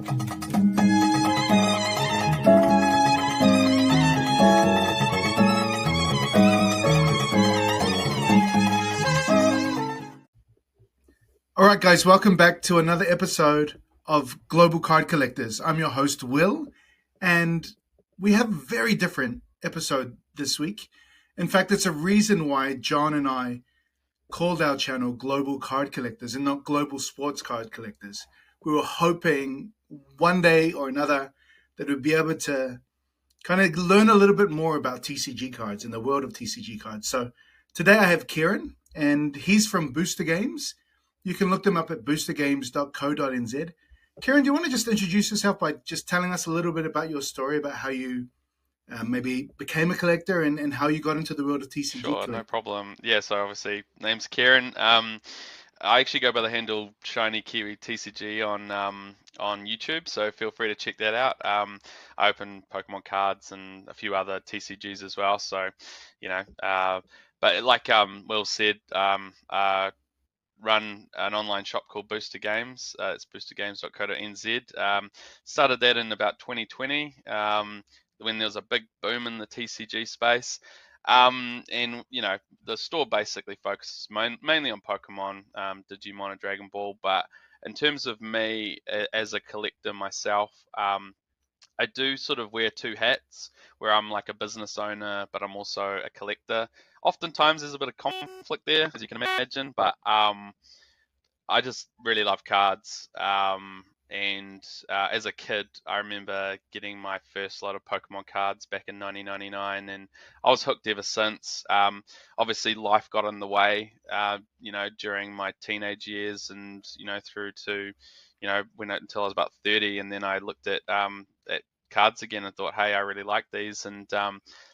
All right, guys, welcome back to another episode of Global Card Collectors. I'm your host, Will, and we have a very different episode this week. In fact, it's a reason why John and I called our channel Global Card Collectors and not Global Sports Card Collectors. We were hoping one day or another that we'd be able to kind of learn a little bit more about TCG cards in the world of TCG cards. So today I have Kieran, and he's from Booster Games. You can look them up at boostergames.co.nz. Kieran, do you want to just introduce yourself by just telling us a little bit about your story, about how you maybe became a collector and how you got into the world of TCG? Sure, no problem. Yeah, so obviously, name's Kieran. I actually go by the handle Shiny Kiwi TCG on YouTube, so feel free to check that out. I open Pokemon cards and a few other TCGs as well. So, but like Will said, run an online shop called Booster Games. It's boostergames.co.nz. Started that in about 2020 when there was a big boom in the TCG space. And the store basically focuses mainly on Pokemon, Digimon, and Dragon Ball. But in terms of me as a collector myself, I do sort of wear two hats, where I'm like a business owner, but I'm also a collector. Oftentimes there's a bit of conflict there, as you can imagine, but I just really love cards. And as a kid, I remember getting my first lot of Pokemon cards back in 1999, and I was hooked ever since. Obviously, life got in the way, during my teenage years, and through to, until I was about 30, and then I looked at cards again and thought, hey, I really like these, and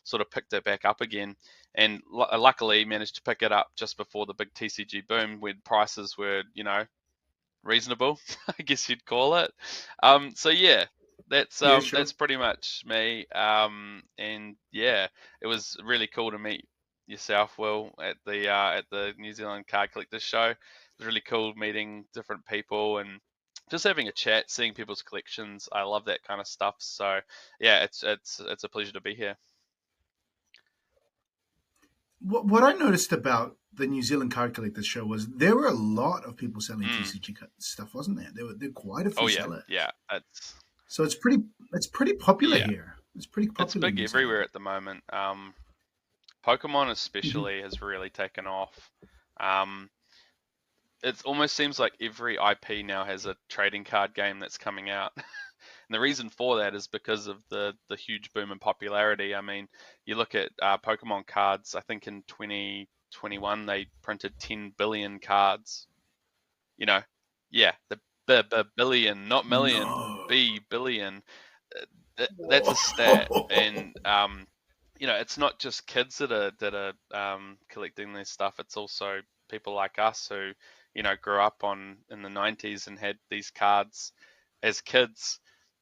sort of picked it back up again. And luckily managed to pick it up just before the big TCG boom, when prices were, reasonable, I guess you'd call it. So yeah, Sure. that's pretty much me. And yeah, it was really cool to meet yourself, Will, at the New Zealand Card Collectors Show. It was really cool meeting different people and just having a chat, seeing people's collections. I love that kind of stuff. So yeah, it's a pleasure to be here. What I noticed about the New Zealand Card Collectors Show was there were a lot of people selling TCG stuff, wasn't there? There were quite a few sellers. Yeah. So it's pretty popular Yeah. Here. It's pretty popular. It's big everywhere at the moment. Pokemon especially has really taken off. It almost seems like every IP now has a trading card game that's coming out. And the reason for that is because of the huge boom in popularity. I mean, you look at Pokemon cards, I think in 2021 they printed 10 billion cards. Yeah, the billion, not million, billion. That's a stat. And it's not just kids that are collecting this stuff. It's also people like us who grew up in the 90s and had these cards as kids.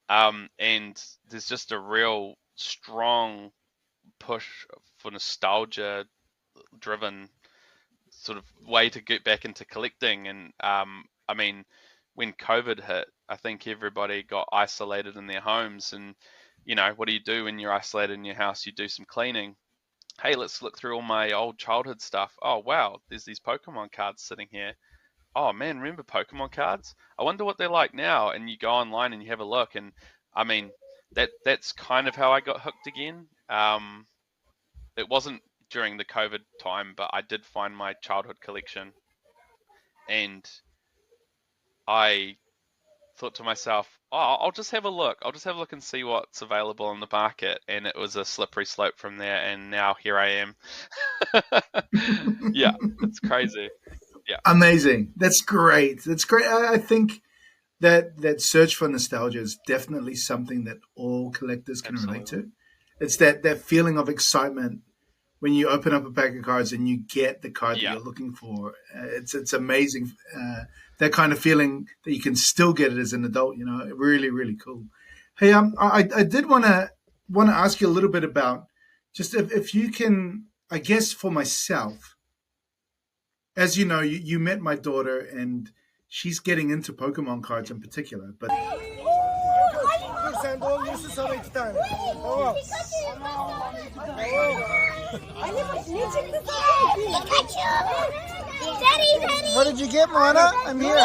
And there's just a real strong push for nostalgia driven sort of way to get back into collecting. And I mean, when COVID hit, I think everybody got isolated in their homes. And what do you do when you're isolated in your house? You do some cleaning. Hey, let's look through all my old childhood stuff. Oh wow, there's these Pokemon cards sitting here. Oh man, remember Pokemon cards? I wonder what they're like now. And you go online and you have a look, and I mean, that's kind of how I got hooked again. It wasn't during the COVID time, but I did find my childhood collection, and I thought to myself, oh, I'll just have a look. I'll just have a look and see what's available on the market. And it was a slippery slope from there. And now here I am. Yeah, it's crazy. Yeah. Amazing. That's great. That's great. I think that search for nostalgia is definitely something that all collectors can relate to. It's that feeling of excitement when you open up a pack of cards and you get the card that you're looking for. It's amazing. That kind of feeling that you can still get it as an adult, really, really cool. Hey, I did want to ask you a little bit about just if you can, I guess for myself, as you know, you met my daughter and she's getting into Pokemon cards in particular, but What did you get, Moana? I'm here.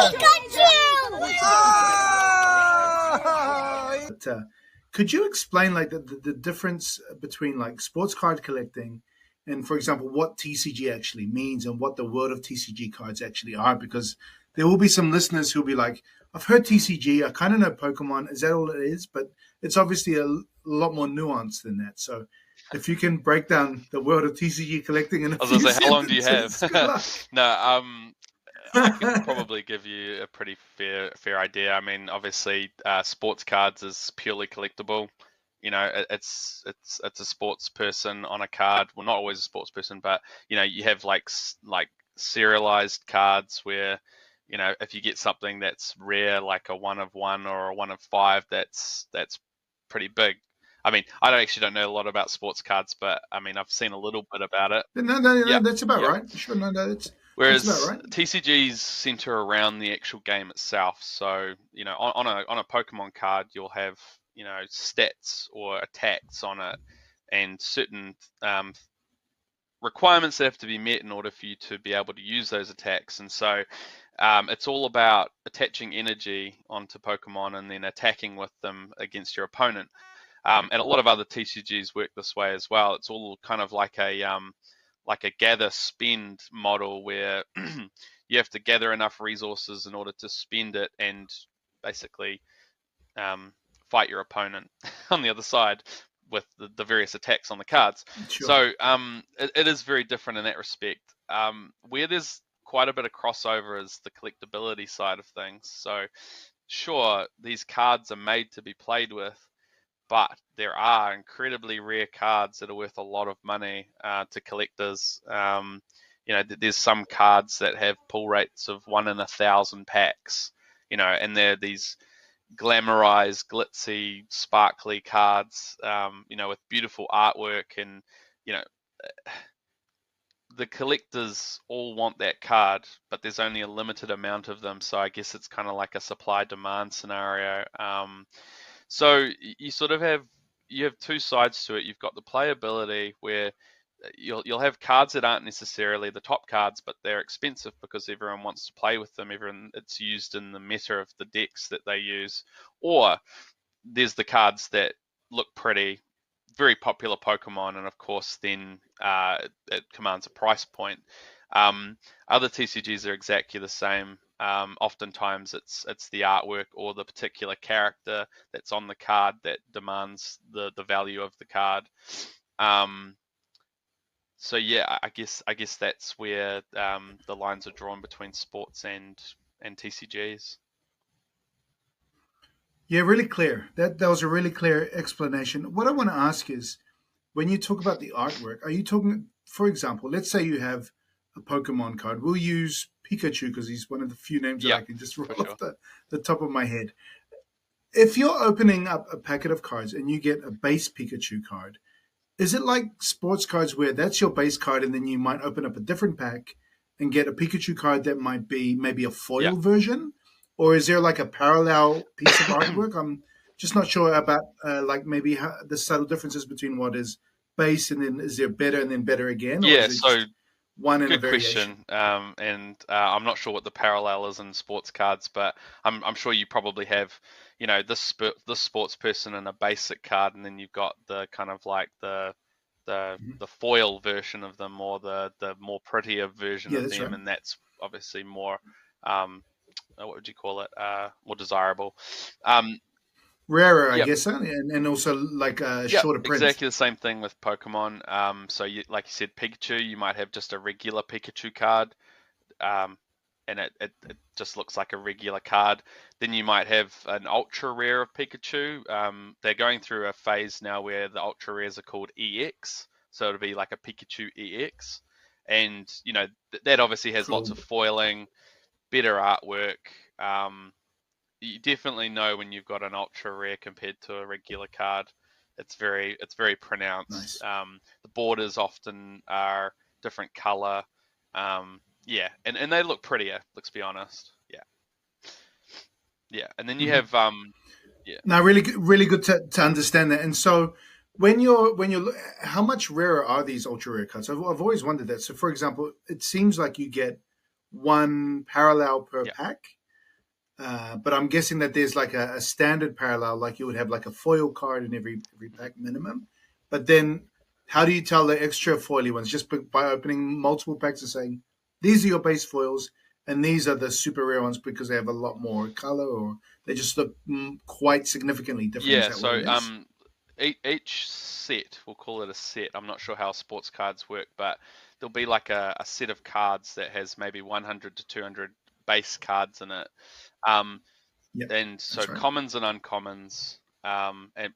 But, could you explain like the difference between like sports card collecting and, for example, what TCG actually means and what the world of TCG cards actually are? Because there will be some listeners who'll be like, I've heard TCG, I kind of know Pokemon. Is that all it is? But it's obviously a lot more nuanced than that. So if you can break down the world of TCG collecting in a I was few gonna say, how long do you have? sentences, good luck. No, I can probably give you a pretty fair idea. I mean, obviously, sports cards is purely collectible. You know, it's a sports person on a card. Well, not always a sports person, but you know, you have like serialized cards where, you know, if you get something that's rare, like a 1 of 1 or a 1 of 5, that's pretty big. I mean, I don't know a lot about sports cards, but I mean, I've seen a little bit about it. No, Yep, that's about yep. right. Sure, no, that's about Whereas right. TCGs center around the actual game itself. So, you know, on a Pokemon card, you'll have, you know, stats or attacks on it and certain requirements that have to be met in order for you to be able to use those attacks. And so it's all about attaching energy onto Pokemon and then attacking with them against your opponent. And a lot of other TCGs work this way as well. It's all kind of like a gather spend model where you have to gather enough resources in order to spend it and basically fight your opponent on the other side with the various attacks on the cards. Sure. So it is very different in that respect. Where there's quite a bit of crossover is the collectability side of things. So sure, these cards are made to be played with, but there are incredibly rare cards that are worth a lot of money to collectors. You know, there's some cards that have pull rates of 1 in 1,000 packs. You know, and they're these glamorized, glitzy, sparkly cards. You know, with beautiful artwork, and you know, the collectors all want that card, but there's only a limited amount of them. So I guess it's kind of like a supply-demand scenario. So you sort of have two sides to it. You've got the playability where you'll have cards that aren't necessarily the top cards, but they're expensive because everyone wants to play with them. It's used in the meta of the decks that they use. Or there's the cards that look pretty, very popular Pokemon, and of course then it commands a price point. Other TCGs are exactly the same. Oftentimes it's the artwork or the particular character that's on the card that demands the value of the card. So yeah, I guess that's where the lines are drawn between sports and TCGs. Yeah, really clear. That was a really clear explanation. What I want to ask is, when you talk about the artwork, are you talking, for example, let's say you have a Pokemon card. We'll use Pikachu because he's one of the few names that Yeah, I can just roll for sure. off the top of my head. If you're opening up a packet of cards and you get a base Pikachu card, is it like sports cards where that's your base card and then you might open up a different pack and get a Pikachu card that might be maybe a foil Yeah. version? Or is there like a parallel piece of artwork? I'm just not sure about like maybe the subtle differences between what is base and then is there better and then better again? Or Yeah, is it so just one in a good variation? question. And I'm not sure what the parallel is in sports cards, but I'm sure you probably have, you know, this sports person in a basic card, and then you've got the kind of like the foil version of them, or the more prettier version Yeah, of that's them, right. and that's obviously more what would you call it? More desirable. Um, Rarer, I yep, guess, huh? And also like a yep, shorter print. exactly the same thing with Pokemon. So like you said, Pikachu, you might have just a regular Pikachu card, um, and it just looks like a regular card. Then you might have an ultra rare of Pikachu. They're going through a phase now where the ultra rares are called EX, so it'll be like a Pikachu EX, and you know that obviously has lots Cool. of foiling, better artwork. You definitely know when you've got an ultra rare compared to a regular card. It's very pronounced. Nice. The borders often are different color. Yeah, and they look prettier. Let's be honest. Yeah, yeah. And then you Hmm. have Yeah. Now, really good to understand that. And so, how much rarer are these ultra rare cards? I've always wondered that. So, for example, it seems like you get one parallel per Yeah. pack, but I'm guessing that there's like a standard parallel, like you would have like a foil card in every Mhm. pack minimum. But then, how do you tell the extra foily ones? Just by opening multiple packs and saying these are your base foils, and these are the super rare ones because they have a lot more color, or they just look quite significantly different. Is Yeah, that what so it is? each set, we'll call it a set. I'm not sure how sports cards work, but there'll be like a set of cards that has maybe 100 to 200 base cards in it. Um, Yep, and so that's right. commons and uncommons,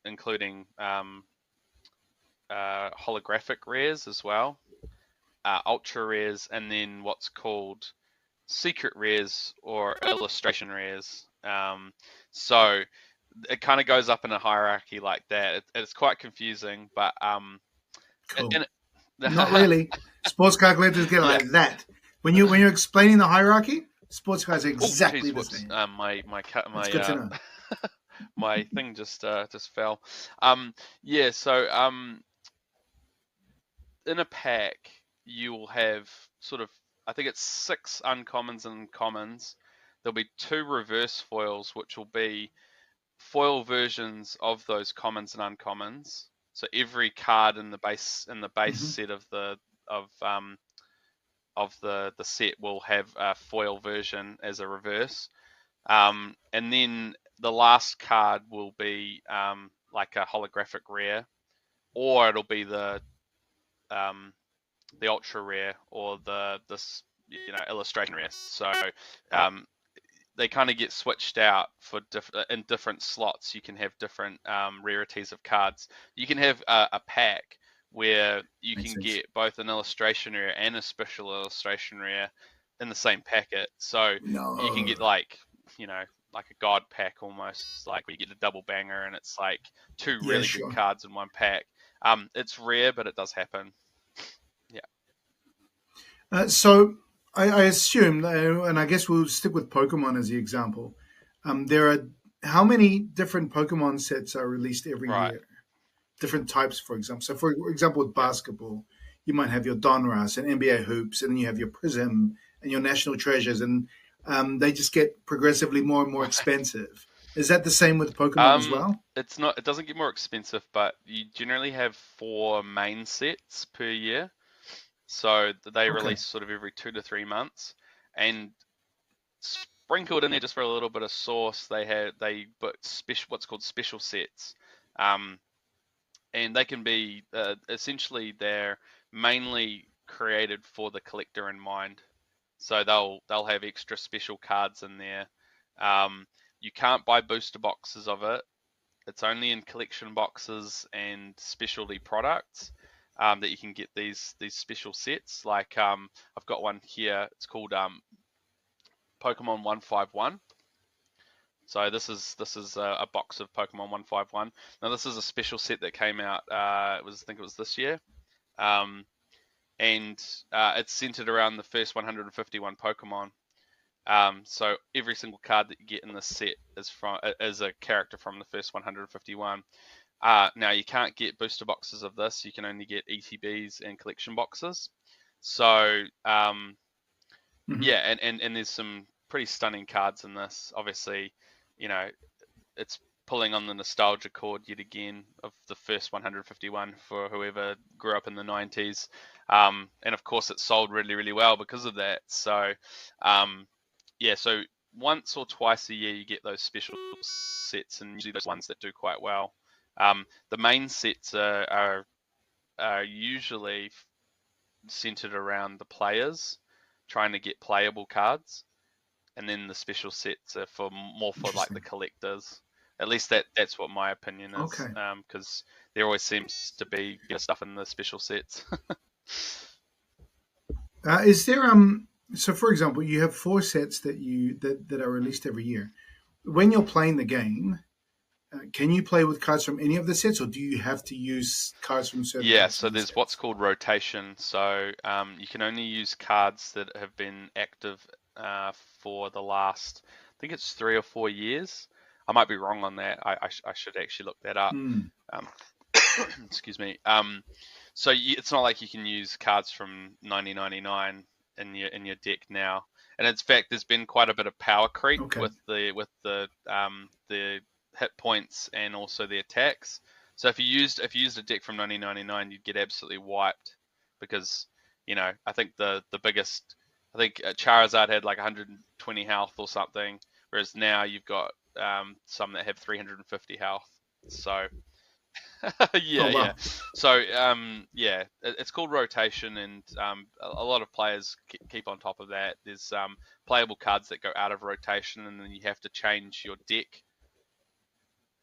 including holographic rares as well, ultra rares, and then what's called secret rares or illustration rares. So it kind of goes up in a hierarchy like that. It's quite confusing, but Cool. and Not really. Sports calculators get yeah. like that. When you're explaining the hierarchy, sports cards are Oh, exactly geez, the whoops. same. That's My good to know. my thing just fell. Um, yeah. So in a pack, you will have sort of, I think it's six uncommons and commons. There'll be two reverse foils, which will be foil versions of those commons and uncommons. So every card in the base Hmm. set of um, of the set will have a foil version as a reverse. And then the last card will be like a holographic rare, or it'll be um, the ultra rare or the this illustration rare. So um, they kind of get switched out for in different slots. You can have different rarities of cards. You can have a pack where you Makes can sense. get both an illustration rare and a special illustration rare in the same packet. So you can No. get like you know like a god pack almost, like where you get a double banger and it's like two Yeah, really good sure. cards in one pack. It's rare, but it does happen. Yeah. So I assume, and I guess we'll stick with Pokemon as the example. There are how many different Pokemon sets are released every Right. year? Different types, for example. So, for example, with Yeah. basketball, you might have your Donruss and NBA hoops, and then you have your Prism and your National Treasures, and they just get progressively more and more Right. expensive. Is that the same with Pokemon as well? It's not. It doesn't get more expensive, but you generally have four main sets per year. So they Okay. release sort of every 2 to 3 months, and sprinkled in there just for a little bit of sauce, they put special what's called special sets, um, and they can be essentially they're mainly created for the collector in mind. So they'll have extra special cards in there. Um, you can't buy booster boxes of it. It's only in collection boxes and specialty products that you can get these special sets. Like I've got one here. It's called Pokemon 151. So this is a box of Pokemon 151. Now this is a special set that came out. I think it was this year, um, and it's centered around the first 151 Pokemon. So every single card that you get in this set is a character from the first 151. Now you can't get booster boxes of this. You can only get ETBs and collection boxes. So Hmm. yeah, and there's some pretty stunning cards in this. Obviously, you know it's pulling on the nostalgia chord yet again of the first 151 for whoever grew up in the 90s. And of course, it sold really, really well because of that. So, yeah, so once or twice a year, you get those special sets, and usually those ones that do quite well. The main sets are usually centered around the players trying to get playable cards, and then the special sets are for more for like the Interesting. collectors. At least that's what my opinion is, Okay. because there always seems to be good stuff in the special sets. Is there So, for example, you have four sets that are Mm. released every year. When you're playing the game, can you play with cards from any of the sets, or do you have to use cards from certain Yeah, parts so of the there's what's sets? called rotation. So you can only use cards that have been active for the last, I think it's 3 or 4 years. I might be wrong on that. I should actually look that up. Mm. Excuse me. So it's not like you can use cards from 1999 in your deck now. And in fact, there's been quite a bit of power creep with the hit points and also the attacks. So if you used a deck from 1999, you'd get absolutely wiped because I think the biggest Charizard had like 120 health or something, whereas now you've got some that have 350 health. So Oh, yeah, wow. yeah. So it's called rotation, and a lot of players keep on top of that. There's playable cards that go out of rotation, and then you have to change your deck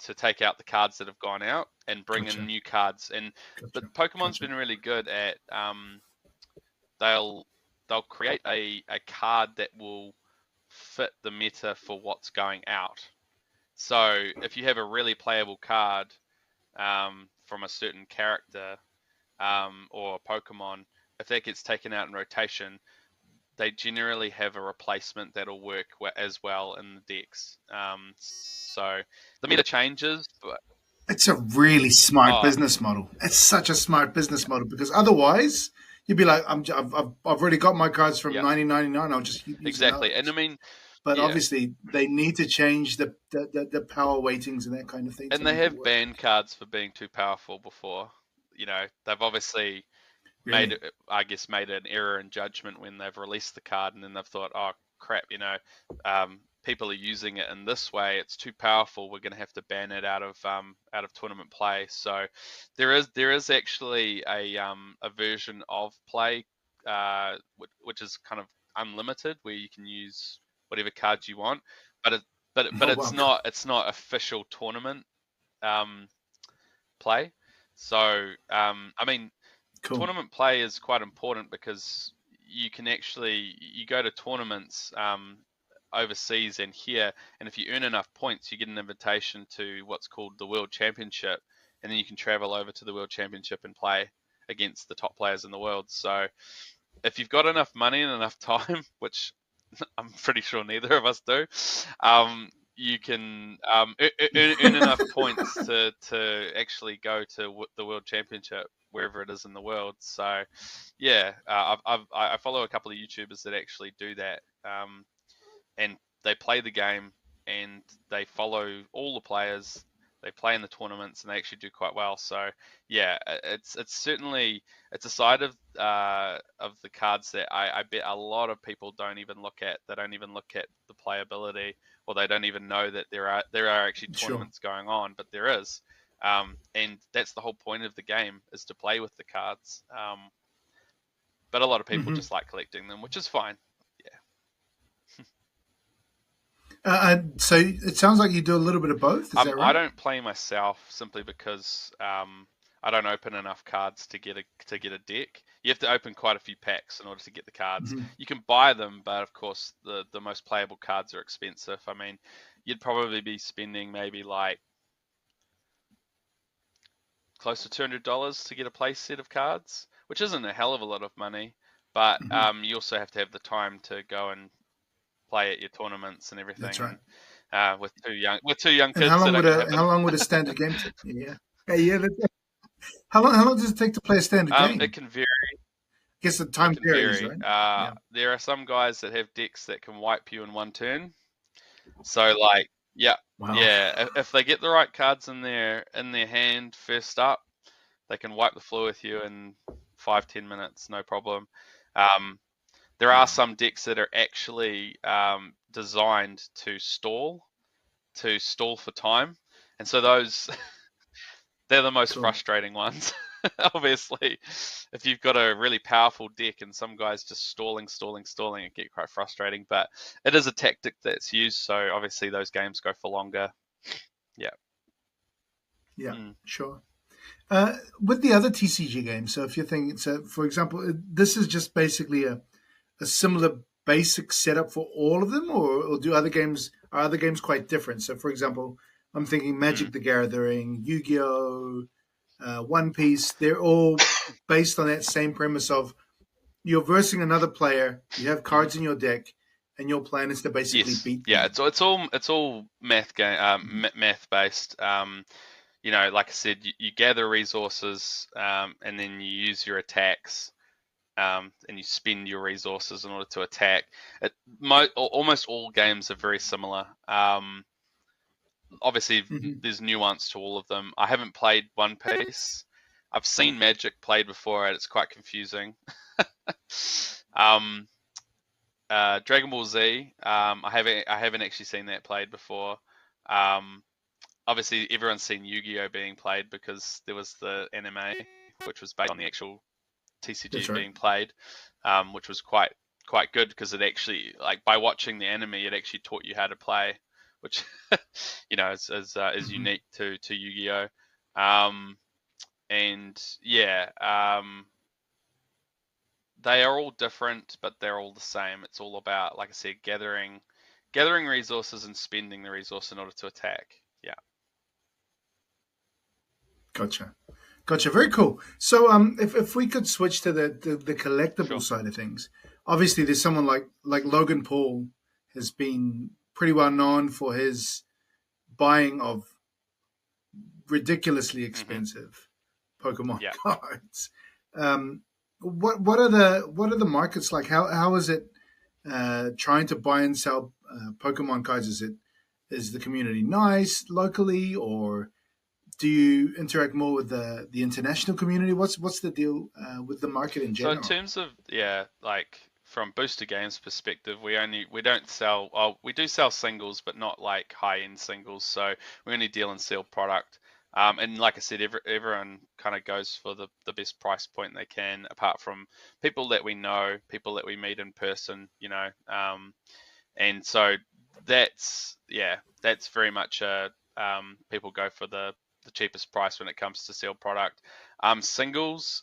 to take out the cards that have gone out and bring in new cards. But Pokemon's been really good at they'll create a card that will fit the meta for what's going out. So if you have a really playable card from a certain character or Pokemon, if that gets taken out in rotation, they generally have a replacement that'll work as well in the decks. So the meta changes, but It's a really smart business model. It's such a smart business model because otherwise you'd be like, I've already got my cards from 1999. I'll just keep using exactly. those. And I mean, but obviously they need to change the power weightings and that kind of thing. And they have banned cards for being too powerful before. They've obviously made an error in judgment when they've released the card, and then they've thought, oh crap, people are using it in this way. It's too powerful. We're going to have to ban it out of tournament play. So there is actually a version of play which is kind of unlimited, where you can use whatever cards you want, but it's not official tournament play. So I mean, tournament play is quite important because you can actually go to tournaments overseas and here, and if you earn enough points, you get an invitation to what's called the World Championship, and then you can travel over to the World Championship and play against the top players in the world. So if you've got enough money and enough time, which I'm pretty sure neither of us do, you can earn enough points to actually go to the World Championship wherever it is in the world. So yeah, I follow a couple of YouTubers that actually do that, and they play the game and they follow all the players. They play in the tournaments and they actually do quite well. So yeah, it's certainly a side of the cards that I bet a lot of people don't even look at. They don't even look at the playability, or they don't even know that there are actually tournaments going on. But there is, and that's the whole point of the game, is to play with the cards. But a lot of people just like collecting them, which is fine. So it sounds like you do a little bit of both. Is that right? I don't play myself simply because I don't open enough cards to get a deck. You have to open quite a few packs in order to get the cards. You can buy them, but of course the most playable cards are expensive. I mean, you'd probably be spending maybe like close to $200 to get a play set of cards, which isn't a hell of a lot of money. But you also have to have the time to go and play at your tournaments and everything. That's right. And, with two young kids. And how long would a standard game take? Yeah. How long does it take to play a standard game? It can vary. I guess the time varies, right? There are some guys that have decks that can wipe you in one turn. So like, if they get the right cards in their hand first up, they can wipe the floor with you in 5-10 minutes, no problem. There are some decks that are actually designed to stall for time, and so those they're the most frustrating ones. Obviously, if you've got a really powerful deck and some guys just stalling, it get quite frustrating. But it is a tactic that's used, so obviously those games go for longer. Sure. With the other TCG games, so if you're thinking, so for example, this is just basically a similar basic setup for all of them, or are other games quite different? So, for example, I'm thinking Magic the Gathering, Yu-Gi-Oh, One Piece. They're all based on that same premise of you're versing another player, you have cards in your deck, and your plan is to basically Yes, beat yeah, them. it's all math game, Mhm. math based. Like I said, you gather resources, and then you use your attacks, and you spend your resources in order to attack. Almost all games are very similar. Obviously, Mhm. there's nuance to all of them. I haven't played One Piece. I've seen Magic played before, and it's quite confusing. um, Dragon Ball Z. I haven't actually seen that played before. Um, Obviously, everyone's seen Yu-Gi-Oh being played because there was the anime, which was based on the actual That's TCG right. being played, which was quite good because it actually, like, by watching the anime, it actually taught you how to play, which is Mhm. unique to Yu-Gi-Oh. Um, and yeah, they are all different, but they're all the same. It's all about, like I said, gathering resources and spending the resource in order to attack. Yeah, Gotcha. Gotcha. Very cool. So, if we could switch to the collectible sure. side of things, obviously there's someone like Logan Paul has been pretty well known for his buying of ridiculously hmm expensive Pokemon Yeah. cards. Um, what are the markets like? How is it trying to buy and sell Pokemon cards? Is the community nice locally, or do you interact more with the international community? What's the deal with the market in So in general? terms of, yeah, like from Booster Games perspective, we don't sell. Oh, we do sell singles, but not like high end singles. So we only deal in sealed product. And like I said, everyone kind of goes for the best price point they can, apart from people that we know, people that we meet in person, and so that's very much people go for the cheapest price when it comes to sealed product. Singles.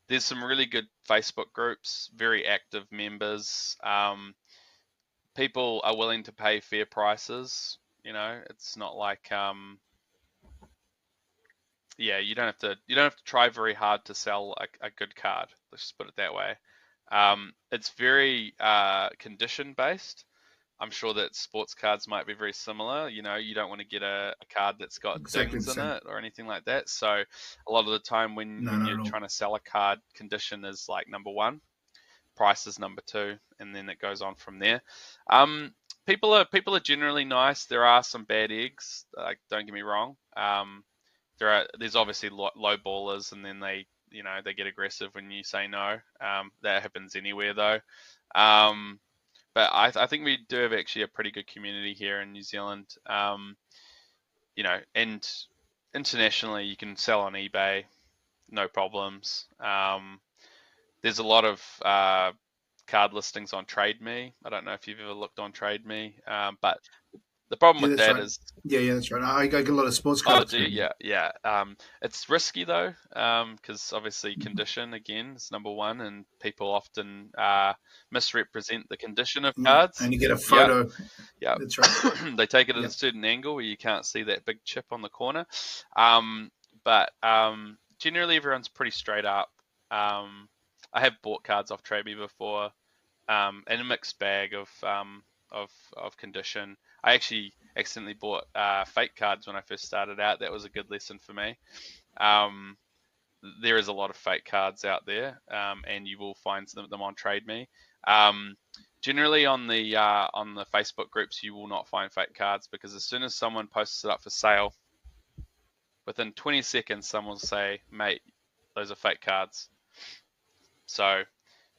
There's some really good Facebook groups, very active members. People are willing to pay fair prices. It's not like you don't have to try very hard to sell a good card. Let's just put it that way. It's very condition based. I'm sure that sports cards might be very similar. You don't want to get a card that's got Exactly the dings in same. it or anything like that. So a lot of the time when No, when not you're at all. trying to sell a card, condition is like number one, price is number two, and then it goes on from there. Um, people are generally nice. There are some bad eggs. Like, don't get me wrong. There's obviously low ballers, and then they get aggressive when you say no. That happens anywhere though. Um, but I think we do have actually a pretty good community here in New Zealand. And internationally, you can sell on eBay, no problems. There's a lot of card listings on Trade Me. I don't know if you've ever looked on Trade Me, but the problem Yeah, with that's that right. is, Yeah, that's right. I get a lot of sports oh, cards do you? from you. Yeah, yeah. It's risky though, because obviously condition again is number one, and people often misrepresent the condition of Yeah, cards. and you get a Yep, photo. yep. That's right. They take it at a Yep. certain angle where you can't see that big chip on the corner. But generally, everyone's pretty straight up. Um, I have bought cards off Trade Me before, and a mixed bag of condition. I actually accidentally bought fake cards when I first started out. That was a good lesson for me. Um, there is a lot of fake cards out there, and you will find them on Trade Me. Um, Generally on the Facebook groups, you will not find fake cards because as soon as someone posts it up for sale, within 20 seconds, someone will say, "Mate, those are fake cards." So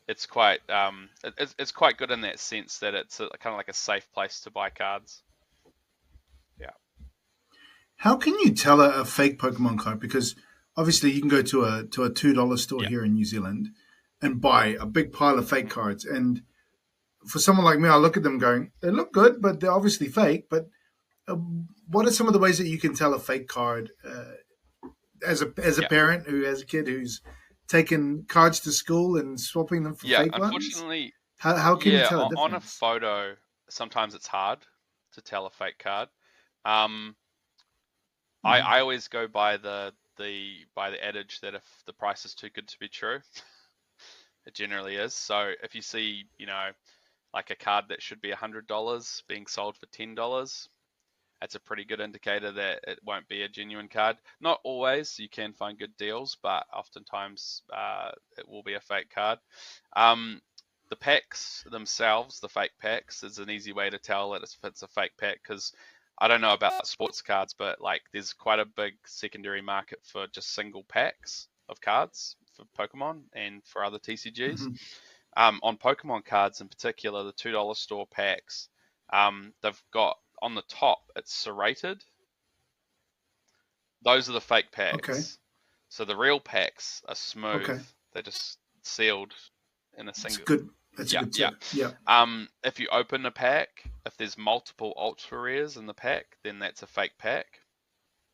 it's quite good in that sense that it's kind of like a safe place to buy cards. Yeah, How can you tell a fake Pokemon card? Because obviously you can go to a $2 store yeah, here in New Zealand and buy a big pile of fake hmm cards. And for someone like me, I look at them going, they look good, but they're obviously fake. But uh, what are some of the ways that you can tell a fake card as a yeah, parent who has a kid who's taken cards to school and swapping them for yeah. fake ones? Unfortunately, How can you yeah, tell a on a difference? photo, sometimes it's hard to tell a fake card. Um, I Hmm. always go by the adage that if the price is too good to be true, it generally is. So if you see, like a card that should be $100 being sold for $10. That's a pretty good indicator that it won't be a genuine card. Not always, you can find good deals, but oftentimes it will be a fake card. The packs themselves, the fake packs, is an easy way to tell that if it's a fake pack, because I don't know about sports cards, but like there's quite a big secondary market for just single packs of cards for Pokemon and for other TCGs. On Pokemon cards in particular, the $2 store packs, they've got on the top, it's serrated. Those are the fake packs. Okay. So the real packs are smooth. Okay. They're just sealed in a That's single. good. That's a good tip. Yeah. If you open a pack, if there's multiple ultra rares in the pack, then that's a fake pack.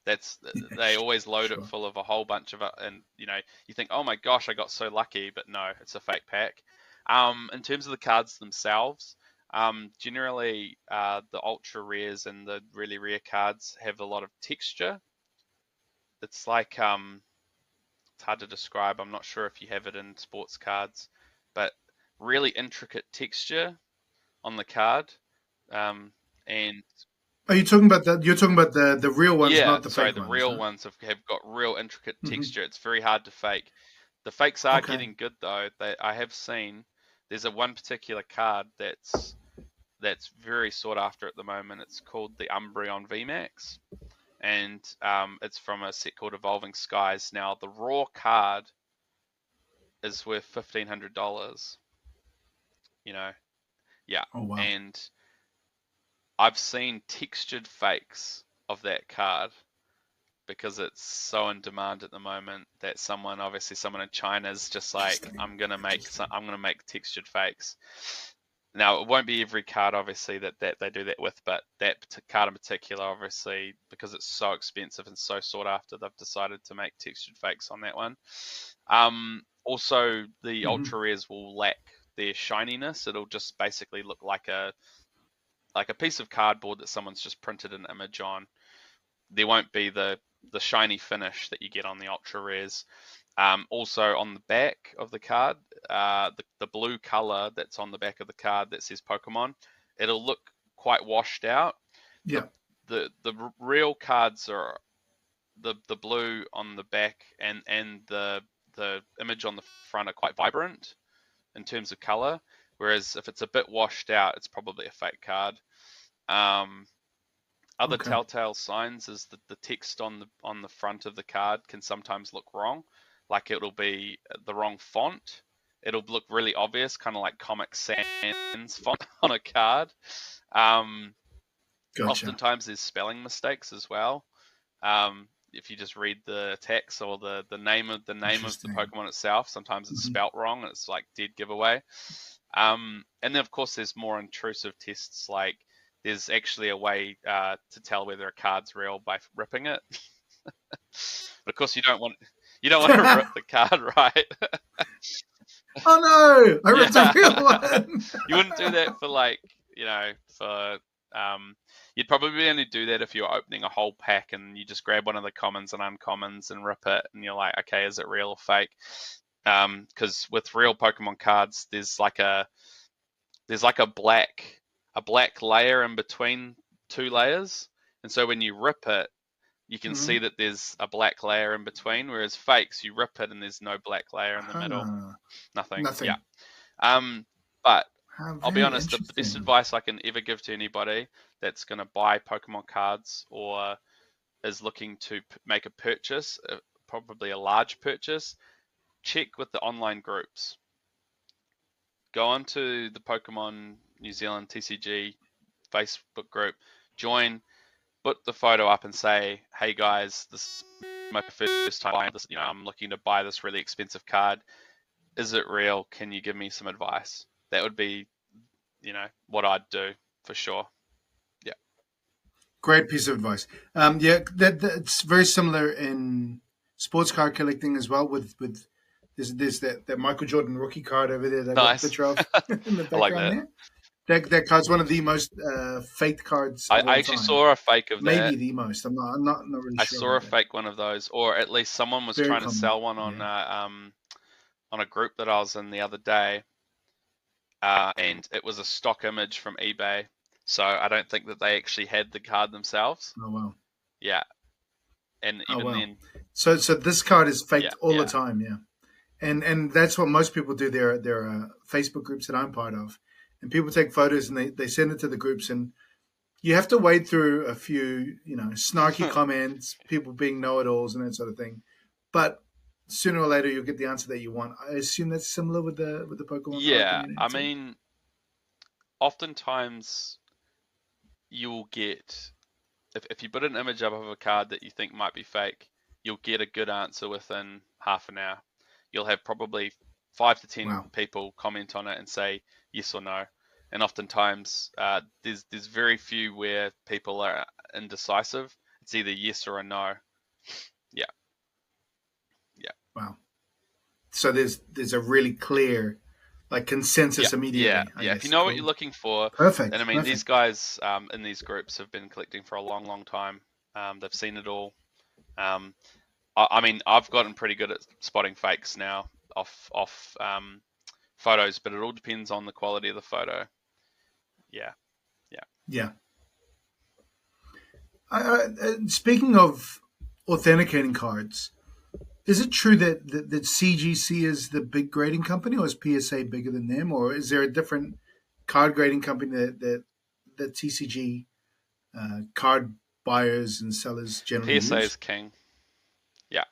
They always load it full of a whole bunch of, and you think, oh my gosh, I got so lucky, but no, it's a fake pack. In terms of the cards themselves, generally the ultra rares and the really rare cards have a lot of texture. It's like it's hard to describe. I'm not sure if you have it in sports cards, but really intricate texture on the card. And are you talking about that? You're talking about the real ones, not the fake ones. The real ones have got real intricate texture. It's very hard to fake. The fakes are getting good though. I have seen there's one particular card that's very sought after at the moment. It's called the Umbreon VMAX, and it's from a set called Evolving Skies. Now the raw card is worth $1,500. Oh wow. And I've seen textured fakes of that card because it's so in demand at the moment that someone in China is just like, I'm gonna make textured fakes. Now it won't be every card obviously that they do that with, but that card in particular, obviously because it's so expensive and so sought after, they've decided to make textured fakes on that one. Also the ultra rares will lack their shininess. It'll just basically look like a piece of cardboard that someone's just printed an image on. There won't be the shiny finish that you get on the ultra rares. Also on the back of the card, the blue color that's on the back of the card that says Pokemon, it'll look quite washed out. Yeah. The real cards are the blue on the back and the image on the front are quite vibrant in terms of color. Whereas if it's a bit washed out, it's probably a fake card. Other telltale signs is that the text on the front of the card can sometimes look wrong. Like it'll be the wrong font. It'll look really obvious, kind of like Comic Sans font on a card. Oftentimes there's spelling mistakes as well. If you just read the text or the name of the Pokemon itself, sometimes it's spelt wrong and it's like dead giveaway. And then of course there's more intrusive tests, like there's actually a way to tell whether a card's real by ripping it. But of course you don't want to rip the card, right? Oh no, I ripped a real one. You wouldn't do that you'd probably only do that if you're opening a whole pack and you just grab one of the commons and uncommons and rip it, and you're like, okay, is it real or fake? Because with real Pokemon cards, there's like a black layer in between two layers, and so when you rip it, you can see that there's a black layer in between. Whereas fakes, you rip it and there's no black layer in the middle. Nothing. Yeah. But I'll be honest, the best advice I can ever give to anybody that's going to buy Pokemon cards or is looking to make a purchase, probably a large purchase, check with the online groups. Go onto the Pokemon New Zealand TCG Facebook group, join, put the photo up and say, hey guys, this is my first time buying this, I'm looking to buy this really expensive card. Is it real? Can you give me some advice? That would be, what I'd do for sure. Yeah. Great piece of advice. That's very similar in sports card collecting as well. With there's that Michael Jordan rookie card over there that nice. I've got a picture of in the background. I like that. That card's one of the most faked cards. I actually saw a fake of that. Maybe the most. I'm not really sure. I saw a fake one of those, or at least someone was trying to sell one on a group that I was in the other day. and it was a stock image from eBay. So I don't think that they actually had the card themselves. Oh wow. Yeah, and Oh even wow. then, So this card is yeah, faked all the yeah, time. Yeah. And that's what most people do. There are Facebook groups that I'm part of, and people take photos and they send it to the groups, and you have to wade through a few snarky comments, people being know-it-alls and that sort of thing. But sooner or later, you'll get the answer that you want. I assume that's similar with the Pokemon card yeah. community I too. mean, oftentimes you'll get if you put an image up of a card that you think might be fake, you'll get a good answer within half an hour. You'll have probably 5 to 10 Wow. people comment on it and say yes or no. And oftentimes, there's very few where people are indecisive. It's either yes or a no. Yeah, yeah, Wow. So there's a really clear yeah, consensus yeah, immediately. I yeah. If you guess. know what you're Cool. looking for, and I Perfect. mean, these Perfect. guys in these groups have been collecting for a long, long time. They've seen it all. Um, I mean, I've gotten pretty good at spotting fakes now off photos, but it all depends on the quality of the photo. Yeah, yeah. Yeah. Speaking of authenticating cards, is it true that CGC is the big grading company, or is PSA bigger than them, or is there a different card grading company that TCG card buyers and sellers generally PSA use? is king. Yeah.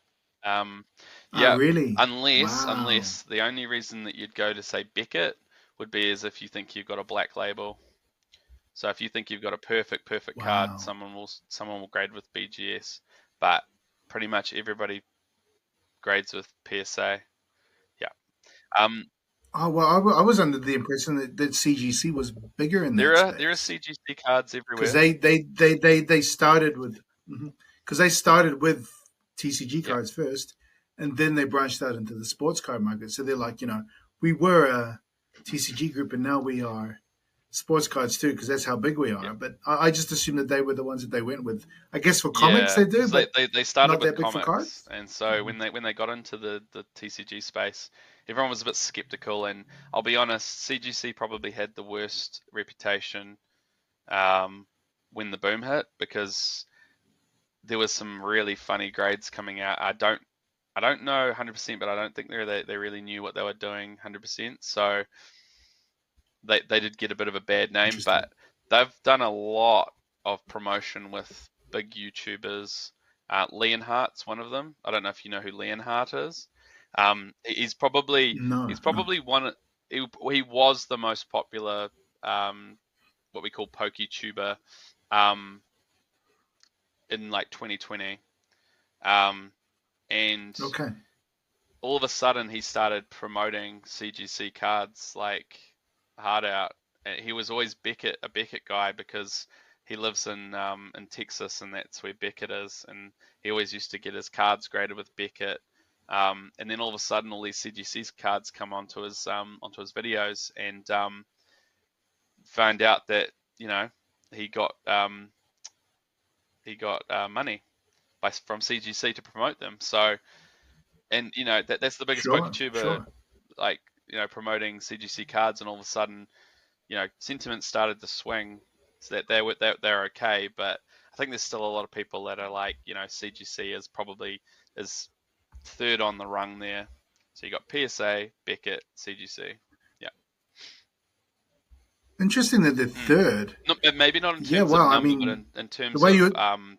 Um, Ah, yeah. really? Wow. Unless the only reason that you'd go to say Beckett would be as if you think you've got a black label. So if you think you've got a perfect card, Wow. someone will grade with BGS, but pretty much everybody grades with PSA. Yeah. Um, Oh well, I was under the impression that CGC was bigger in that there are space CGC cards because everywhere. they started with because they started with TCG Yep. cards first, and then they branched out into the sports card market. So they're like, we were a TCG group, and now we are sports cards too, because that's how big we are. Yep. But I just assumed that they were the ones that they went with. I guess for comics Yeah, they do, because but they started not with that big for comics, cards. and so Mhm. when they got into the TCG space, everyone was a bit skeptical. And I'll be honest, CGC probably had the worst reputation um, when the boom hit because there was some really funny grades coming out. I don't know 100%, but I don't think they really knew what they were doing 100%. So they did get a bit of a bad name, Interesting. but they've done a lot of promotion with big YouTubers. Leonhardt's one of them. I don't know if you know who Leonhardt is. He's probably No, he's no. probably one. He was the most popular um, what we call PokeTuber um, in like 2020, um, and Okay. all of a sudden he started promoting CGC cards like hard out. And he was always a Beckett guy because he lives in Texas and that's where Beckett is, and he always used to get his cards graded with Beckett. And then all of a sudden, all these CGC cards come onto his videos, and found out that you know he got money from CGC to promote them. So, and that's the biggest Sure, PokeTuber sure. like promoting CGC cards, and all of a sudden sentiment started to swing, so that they're okay. But I think there's still a lot of people that are like CGC is probably is third on the rung there. So you got PSA, Beckett, CGC. Yeah. Interesting that the Mm. third. Not, maybe not in Yeah, terms of well, I number, but mean, in the terms way of you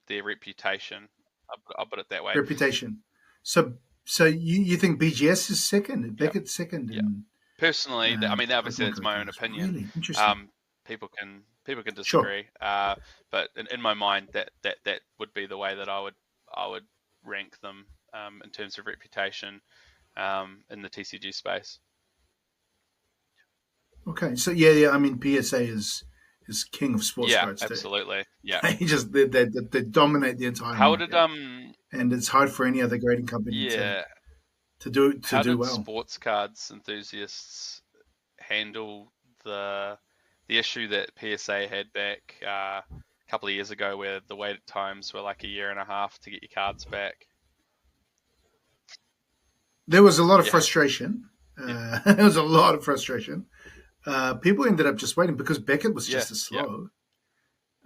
their reputation. I'll put it that way. reputation. So you think BGS is second, Yeah. Beckett's second, Yeah. and Personally, I mean, obviously Pokemon it's card my own games. opinion. Really interesting. Um, people can Sure. disagree, but in my mind, that would be the way that I would rank them in terms of reputation in the TCG space. Okay. So yeah. I mean, PSA is king of sports Yeah, cards too. absolutely. Yeah. They just they dominate the entire How did market, and it's hard for any other grading company yeah to how do did well. sports cards enthusiasts handle the the issue that PSA had back a couple of years ago, where the wait times were like a year and a half to get your cards back? There was a lot of Yeah, frustration. yeah, There was a lot of frustration. People ended up just waiting because Beckett was Yeah, just as yeah. slow.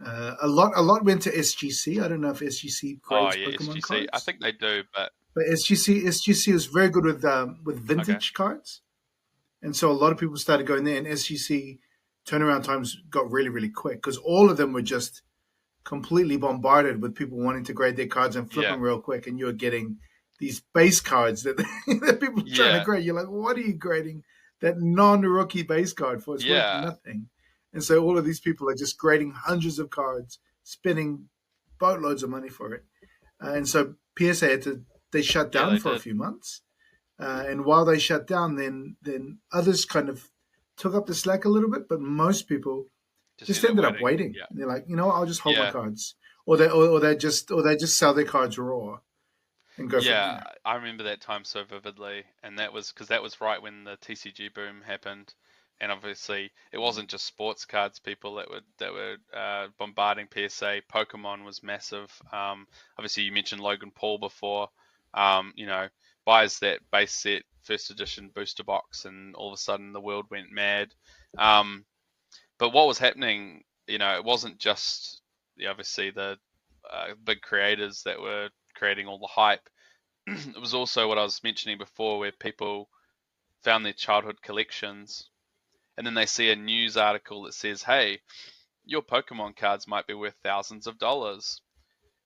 A lot went to SGC. I don't know if SGC Oh grades yeah, Pokemon SGC. I cards, think they do, but but SGC is very good with okay. vintage cards, and so a lot of people started going there. And SGC turnaround times got really really quick because all of them were just completely bombarded with people wanting to grade their cards and flip Yeah, them real quick, and you're getting these base cards that, that people are trying to yeah, grade. You're like, what are you grading that non-rookie base card for? It's worth yeah, nothing. And so all of these people are just grading hundreds of cards, spending boatloads of money for it. And so PSA had to they shut yeah. down They for a did. few months. And while they shut down, then others kind of took up the slack a little bit, but most people Just just end up ended up waiting. waiting. Yeah, And they're like, I'll just hold my yeah, cards, or they just sell their cards raw and go from yeah. there. I remember that time so vividly, and that was because that was right when the TCG boom happened, and obviously it wasn't just sports cards people that were bombarding PSA. Pokemon was massive. Obviously you mentioned Logan Paul before. You know, buys that base set first edition booster box, and all of a sudden the world went mad. Um, but what was happening, it wasn't just obviously the big creators that were creating all the hype. It was also what I was mentioning before, where people found their childhood collections, and then they see a news article that says, "Hey, your Pokemon cards might be worth thousands of dollars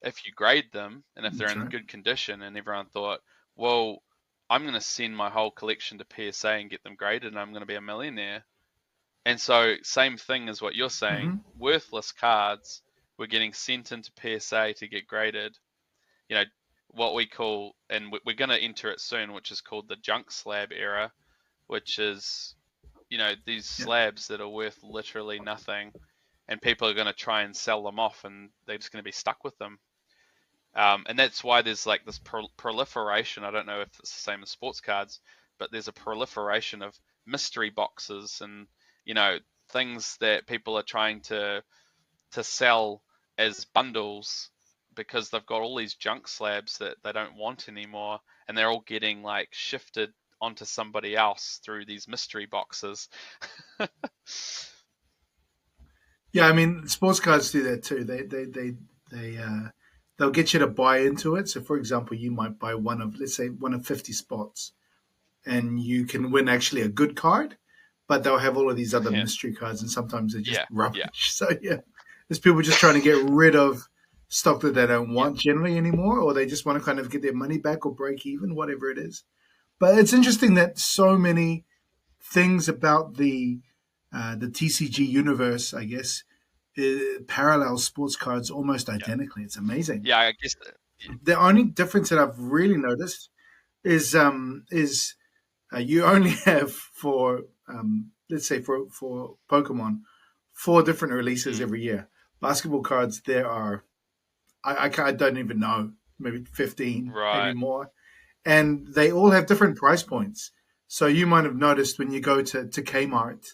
if you grade them, and if they're That's in right. good condition." And everyone thought, "Well, I'm going to send my whole collection to PSA and get them graded, and I'm going to be a millionaire." And so, same thing as what you're saying, Mm-hmm. worthless cards were getting sent into PSA to get graded. You know, what we call, and we're going to enter it soon, which is called the junk slab era, which is, these Yeah. slabs that are worth literally nothing, and people are going to try and sell them off, and they're just going to be stuck with them. And that's why there's like this proliferation. I don't know if it's the same as sports cards, but there's a proliferation of mystery boxes and you know things that people are trying to sell as bundles because they've got all these junk slabs that they don't want anymore, and they're all getting like shifted onto somebody else through these mystery boxes. Yeah, I mean, sports cards do that too. They'll get you to buy into it. So, for example, you might buy let's say, one of 50 spots, and you can win actually a good card, but they'll have all of these other Yeah, mystery cards, and sometimes they're just yeah, yeah, rubbish. So, yeah, there's people just trying to get rid of stock that they don't yeah, want generally anymore, or they just want to kind of get their money back or break even, whatever it is. But it's interesting that so many things about the TCG universe, I guess, parallels sports cards almost yeah, identically. It's amazing. yeah. I guess The only difference that I've really noticed is you only have for let's say for Pokemon 4 different releases mm, every year. Basketball cards there are I don't even know, maybe 15, maybe right. more, and they all have different price points. So you might have noticed when you go to Kmart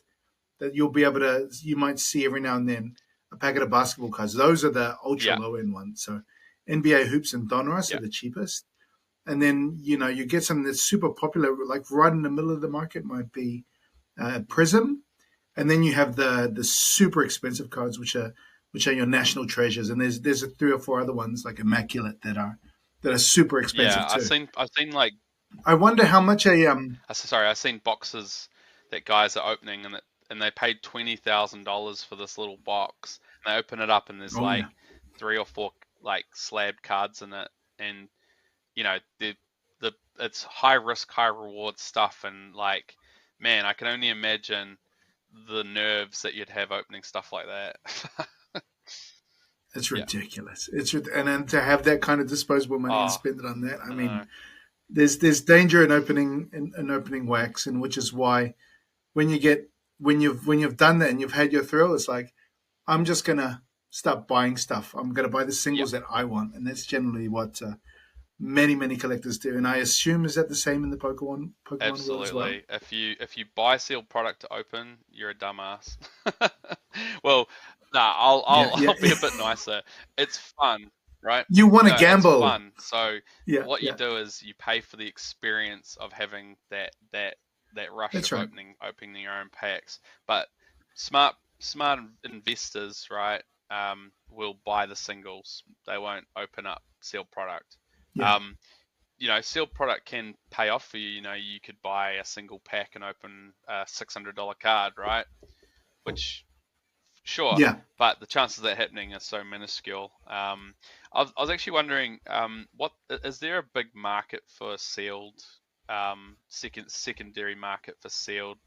that you might see every now and then a packet of basketball cards. Those are the ultra Yeah, low end ones. So NBA hoops and Donruss yeah, are the cheapest. And then you get something that's super popular, like right in the middle of the market might be Prism, and then you have the super expensive cards, which are your national treasures. And there's 3 or 4 other ones like Immaculate that are super expensive yeah. too. I've seen like I wonder how much a sorry, I've seen boxes that guys are opening and they paid $20,000 for this little box. And they open it up and there's oh like yeah. three or four like slabbed cards in it, and the it's high risk, high reward stuff, and like man, I can only imagine the nerves that you'd have opening stuff like that. It's Yeah. ridiculous. And then to have that kind of disposable money and Oh, spend it on that. I I mean, know. there's danger in opening wax, and which is why when you get when you've done that and you've had your thrill, it's like I'm just gonna stop buying stuff. I'm gonna buy the Yeah. singles that I want, and that's generally what many collectors do. And I assume is that the same in the Pokemon world as well. Absolutely. If you buy sealed product to open, you're a dumbass. Well, nah, I'll Yeah, I'll yeah, I'll be a bit nicer. It's fun, right? you want to No, it's gamble. fun. So Yeah, what you yeah, do is you pay for the experience of having that that rush That's of right. opening your own packs. But smart investors, right, will buy the singles. They won't open up sealed product. Yeah. Um, sealed product can pay off for you. You could buy a single pack and open a $600 card, right? Which, sure, Yeah. but the chances of that happening are so minuscule. I was actually wondering, what is there a big market for sealed, secondary market for sealed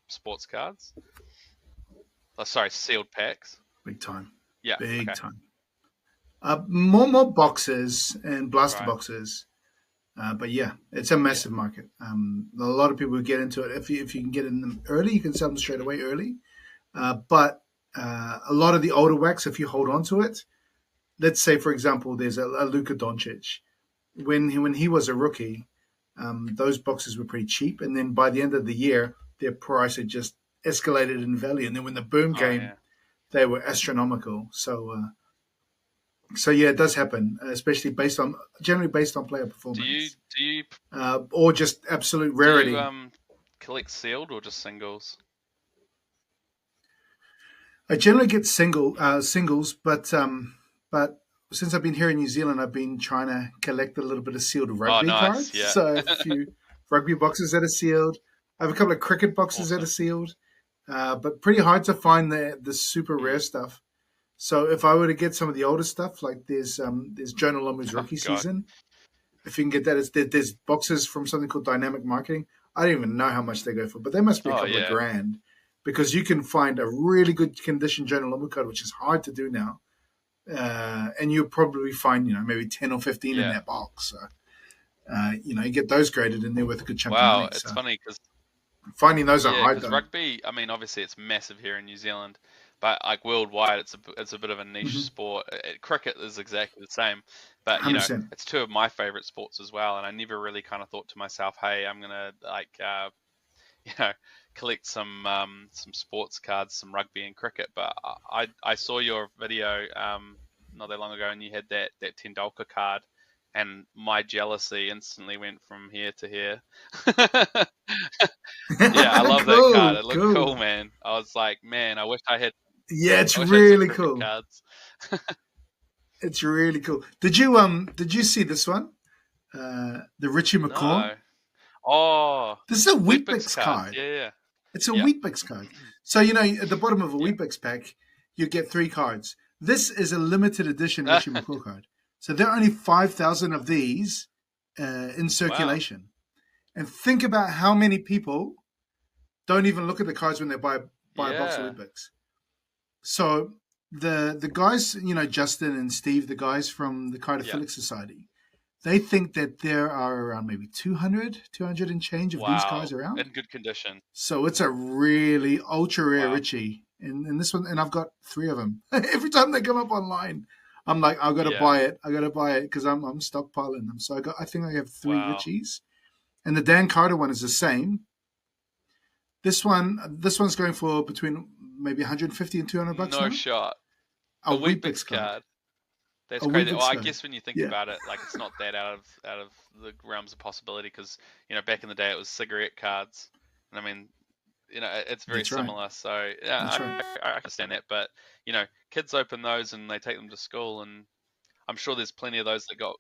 sports cards? Oh, sorry, sealed packs. Big time. Yeah. Big Okay. time. More boxes and blaster Right. boxes. But yeah, it's a Yeah. massive market. A lot of people get into it. If you can get in them early, you can sell them straight away early. But a lot of the older wax, if you hold on to it, let's say for example, there's a Luka Doncic. When he was a rookie, those boxes were pretty cheap, and then by the end of the year, their price had just escalated in value. And then when the boom Oh came, yeah. they were astronomical. So yeah, it does happen, especially generally based on player Do you performance, do you or just absolute do you rarity. collect sealed or just singles? I generally get singles, but since I've been here in New Zealand, I've been trying to collect a little bit of sealed Oh, rugby nice. cards. Yeah. So I have a few rugby boxes that are sealed. I have a couple of cricket boxes that are Awesome. sealed, but pretty hard to find the super rare Mm. stuff. So if I were to get some of the older stuff, like there's Jonah Lomu's Oh rookie God. season. If you can get that, there's boxes from something called Dynamic Marketing. I don't even know how much they go for, but they must be a Oh couple of yeah. grand because you can find a really good condition Jonah Lomu card, which is hard to do now. And you'll probably find maybe 10 or 15 in Yeah. that box. So you get those graded and they're worth a good chunk of Wow. money. It's So funny because finding those are yeah, hard because though. rugby. I mean, obviously it's massive here in New Zealand, but like worldwide, it's a bit of a niche Mm-hmm. sport. Cricket is exactly the same, but 100%. it's two of my favorite sports as well. And I never really kind of thought to myself, hey, I'm gonna like you know collect some sports cards, some rugby and cricket. But I saw your video not that long ago, and you had that Tendulkar card, and my jealousy instantly went from here to here. Yeah, I love that card. Cool, It looked cool. cool, man. I was like, man, Yeah, it's I wish I had some really cricket cool. cards. It's really cool. Did you see this one? The Richie McCaw. No. Oh, This is a Weet-Bix Wheatbix cards. card. Yeah, It's a yeah, Wheatbix card. So at the bottom of a yeah, Wheatbix pack, you get 3 cards. This is a limited edition yeah. Richie McCaw card. So there are only 5,000 of these in Wow. circulation. And think about how many people don't even look at the cards when they buy a box of Yeah. Wheatbix. So the guys, Justin and Steve, the guys from the Yeah. Cardophilic Society, they think that there are around maybe 200 and change of these cards Wow. around. In good condition. So it's a really ultra rare Wow. Richie. And this one, and I've got 3 of them. Every time they come up online, I'm like, I've got to Yeah. buy it. I got to buy it because I'm stockpiling them. So I think I have 3 Wow. Richies, and the Dan Carter one is the same. This one's going for between maybe 150 and 200 bucks No now. shot. A A Weet-Bix Weet-Bix card. card. That's A crazy. Well, Weet-Bix I card. guess when you think Yeah, about it, like it's not that out of the realms of possibility because back in the day it was cigarette cards, and I mean it's very that's right. similar. So yeah, That's right. I understand that. But kids open those and they take them to school, and I'm sure there's plenty of those that got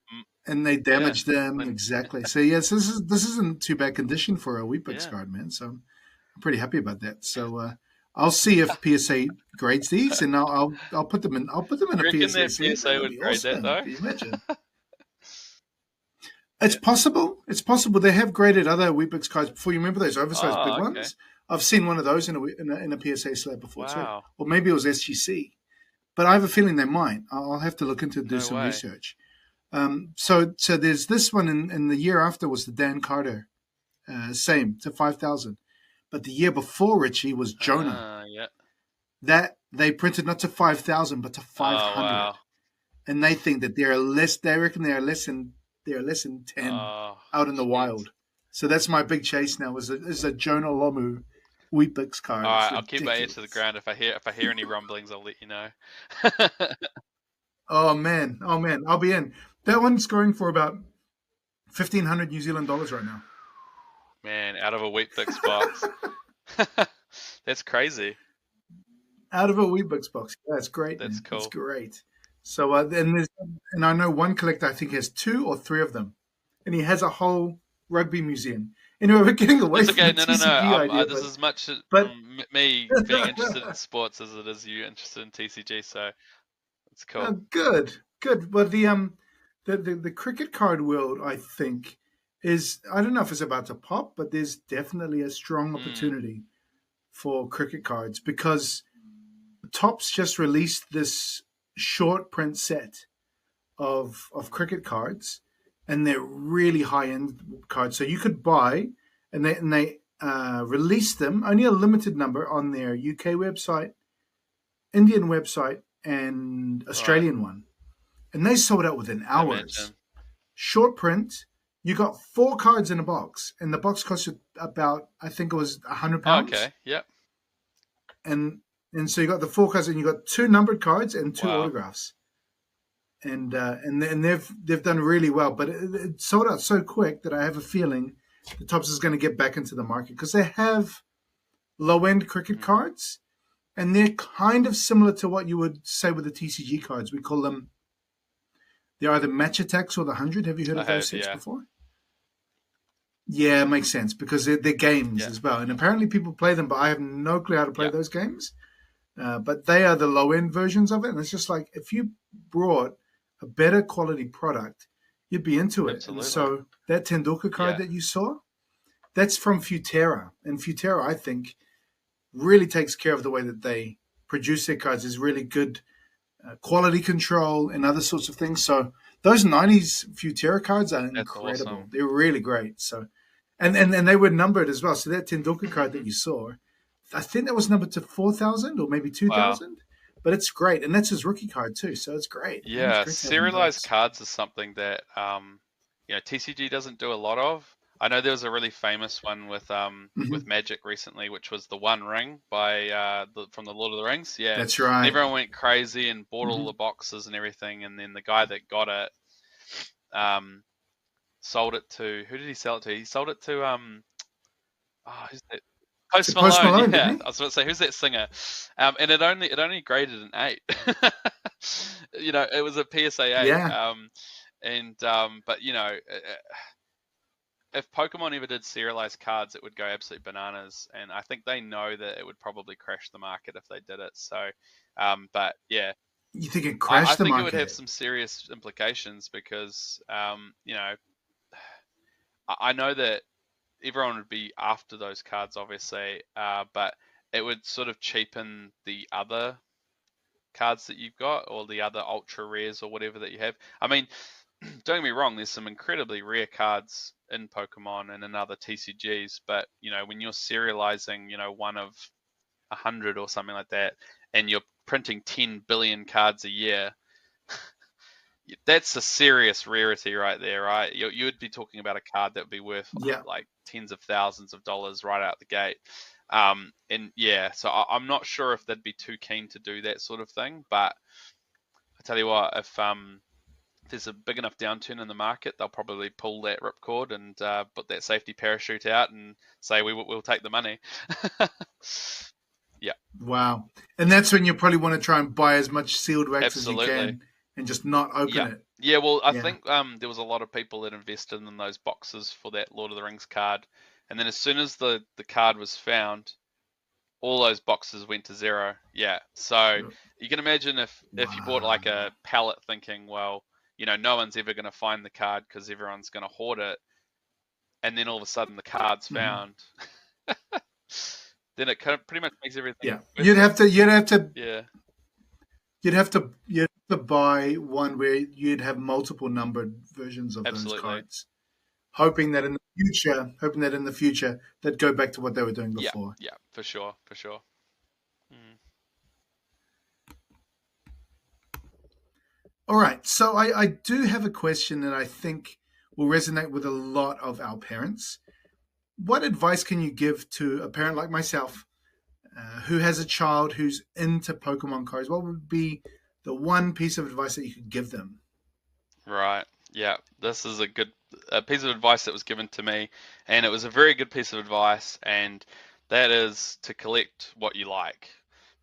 And they yeah, damaged them plenty, exactly. So yes, this isn't too bad condition for a Weet-Bix yeah. card, man. So I'm pretty happy about that. So I'll see if PSA grades these, and I'll put them in. I'll put them in You a reckon PSA that sleeve. PSA That'd would be grade that awesome. though? Can you imagine? It's Yeah. possible. It's possible. They have graded other Weet-Bix cards before. You remember those oversized big Oh, okay. ones? I've seen one of those in a PSA slab before too, Wow. or maybe it was SGC. But I have a feeling they might. I'll have to look into do No some way. research. So there's this one in the year after was the Dan Carter, same to 5,000, but the year before Richie was Jonah. Yeah. That they printed not to 5,000 but to Oh wow. 500, and they think that there are less. They reckon there are less than 10 Oh, out in the jeez. wild. So that's my big chase now. Is a Jonah Lomu Weet-Bix card. All It's right, I'll keep my ear to the ridiculous. ground. If I hear any rumblings, I'll let you know. Oh man, oh man, I'll be in. That one's going for about 1,500 New Zealand dollars right now. Man, out of a Weet-Bix box. That's crazy. Out of a Weebix box. That's great, That's man. That's cool. great. So and I know one collector I think has 2 or 3 of them, and he has a whole rugby museum. Anyway, we're getting away That's from okay. the No, no, no. TCG idea, This is as much but from me being interested in sports as it is you interested in TCG. So it's cool. good, good. But the cricket card world, I think, is I don't know if it's about to pop, but there's definitely a strong Mm, opportunity for cricket cards because Topps just released this short print set of cricket cards, and they're really high end cards. So you could buy, and they released them only a limited number on their UK website, Indian website, and right. Australian one, and they sold out within I hours. imagine. Short print. You got 4 cards in a box, and the box cost you about I think it was Oh, £100, okay. Yep. and and so you got the 4 cards, and you got 2 numbered cards and 2 Wow. autographs. And they've done really well, but it sold out so quick that I have a feeling the Tops is going to get back into the market because they have low end cricket Mm. cards, and they're kind of similar to what you would say with the TCG cards. We call them they're either Match Attacks or the 100. Have you heard I of those have. sets Yeah. before? Yeah, it makes sense because they're games Yeah. as well, and apparently people play them, but I have no clue how to play Yeah. those games. But they are the low end versions of it, and it's just like if you brought a better quality product, you'd be into it. And Absolutely. so that Tendulkar card Yeah. that you saw, that's from Futera, and Futera, I think, really takes care of the way that they produce their cards. Is really good quality control and other sorts of things. So those '90s Futera cards are That's incredible. awesome. They're really great. So and they were numbered as well. So that Tendulkar card that you saw, I think that was numbered to 4,000 or maybe Wow. 2,000. But it's great, and that's his rookie card too. So it's great, man. It's Yeah. great to have them Serialized both. cards is something that TCG doesn't do a lot of. I know there was a really famous one with Hmm. Magic recently, which was the One Ring by from the Lord of the Rings. Yeah, That's and right. everyone went crazy and bought all Hmm. the boxes and everything. And then the guy that got it um, sold it to who did he sell it to? He sold it to who's that? To Post Post Malone. Malone, didn't Yeah, he? I was about to say who's that singer? And it only graded an 8. It was a PSA 8. Yeah. But if Pokemon ever did serialized cards, it would go absolute bananas, and I think they know that it would probably crash the market if they did it. So, but yeah, You think it I crashed the think it would have market? some serious implications because, I know that everyone would be after those cards, obviously, but it would sort of cheapen the other cards that you've got or the other ultra rares or whatever that you have. I mean, don't get me wrong, there's some incredibly rare cards in Pokemon and in other TCGs, but when you're serializing, one of 100 or something like that, and you're printing 10 billion cards a year, that's a serious rarity right there, right? You would be talking about a card that would be worth Yeah. like tens of thousands of dollars right out the gate. And yeah, so I'm not sure if they'd be too keen to do that sort of thing, but I tell you what, if there's a big enough downturn in the market, they'll probably pull that ripcord and put that safety parachute out and say we'll take the money. Yeah, Wow. And that's when you probably want to try and buy as much sealed wax as you absolutely. can and just not open Yeah. it. Yeah, well, I Yeah. think there was a lot of people that invested in those boxes for that Lord of the Rings card, and then as soon as the card was found, all those boxes went to zero. Yeah, so you can imagine if you bought like a Wow. pallet, thinking, well, no one's ever going to find the card because everyone's going to hoard it, and then all of a sudden the card's Hmm. found, then it kind of pretty much makes everything Yeah. worth it. Yeah, You'd have to buy one where you'd have multiple numbered versions of those absolutely. cards, hoping that in the future they'd go back to what they were doing Yeah, before. yeah, for sure, for sure. Mm. All right, so I do have a question that I think will resonate with a lot of our parents. What advice can you give to a parent like myself who has a child who's into Pokemon cards? What would be the one piece of advice that you could give them? Right. Yeah, this is a good a piece of advice that was given to me, and it was a very good piece of advice, and that is to collect what you like.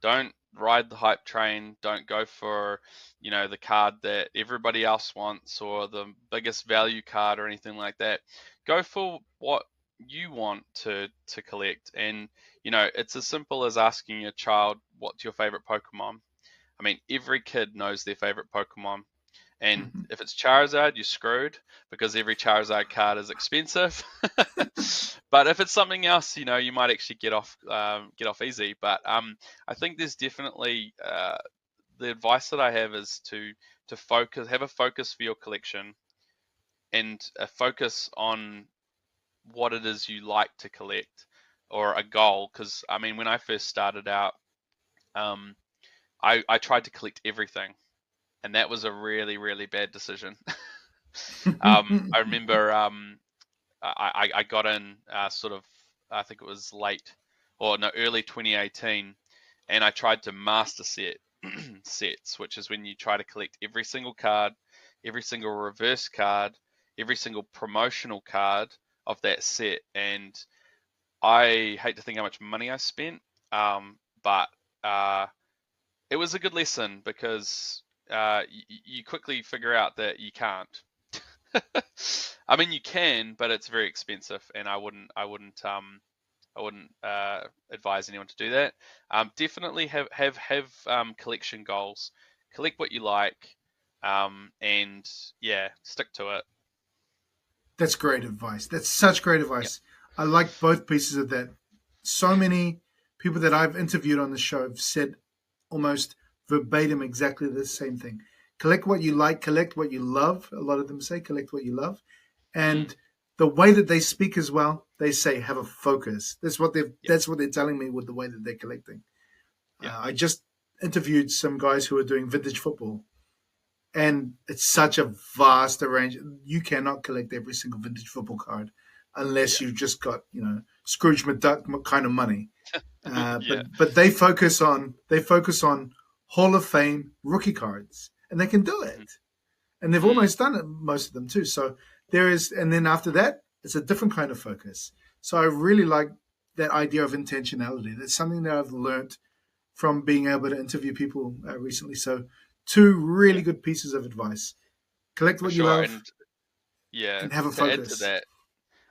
Don't ride the hype train. Don't go for, the card that everybody else wants or the biggest value card or anything like that. Go for what you want to collect, and it's as simple as asking your child, "What's your favorite Pokemon?" I mean, every kid knows their favorite Pokemon. And Mhm. if it's Charizard, you're screwed because every Charizard card is expensive. But if it's something else, you might actually get off easy. But I think there's definitely the advice that I have is to have a focus for your collection and a focus on what it is you like to collect or a goal. Because I mean, when I first started out, um, I tried to collect everything, and that was a really, really bad decision. I remember I got in sort of, I think it was late or no, early 2018, and I tried to master sets, which is when you try to collect every single card, every single reverse card, every single promotional card of that set. And I hate to think how much money I spent, but uh, it was a good lesson because you quickly figure out that you can't. I mean, you can, but it's very expensive, and I wouldn't advise anyone to do that. Definitely have collection goals. Collect what you like, and yeah, stick to it. That's great advice. That's such great Yep. advice. I like both pieces of that. So many people that I've interviewed on the show have said almost verbatim exactly the same thing. Collect what you like, collect what you love. A lot of them say collect what you love. Mm, And the way that they speak as well, they say have a focus. yep. That's what they're telling me with the way that they're collecting. Yep. I just interviewed some guys who are doing vintage football, and it's such a vast range. You cannot collect every single vintage football card unless Yeah. you've just got Scrooge McDuck kind of money. Yeah. But they focus on Hall of Fame rookie cards, and they can do Mhm. it, and they've Mm, almost done it, most of them too. So there is, and then after that, it's a different kind of focus. So I really like that idea of intentionality. That's something that I've learned from being able to interview people recently. So two yeah, really good pieces of advice: collect for what you sure. love And yeah, and have a to add to focus. that,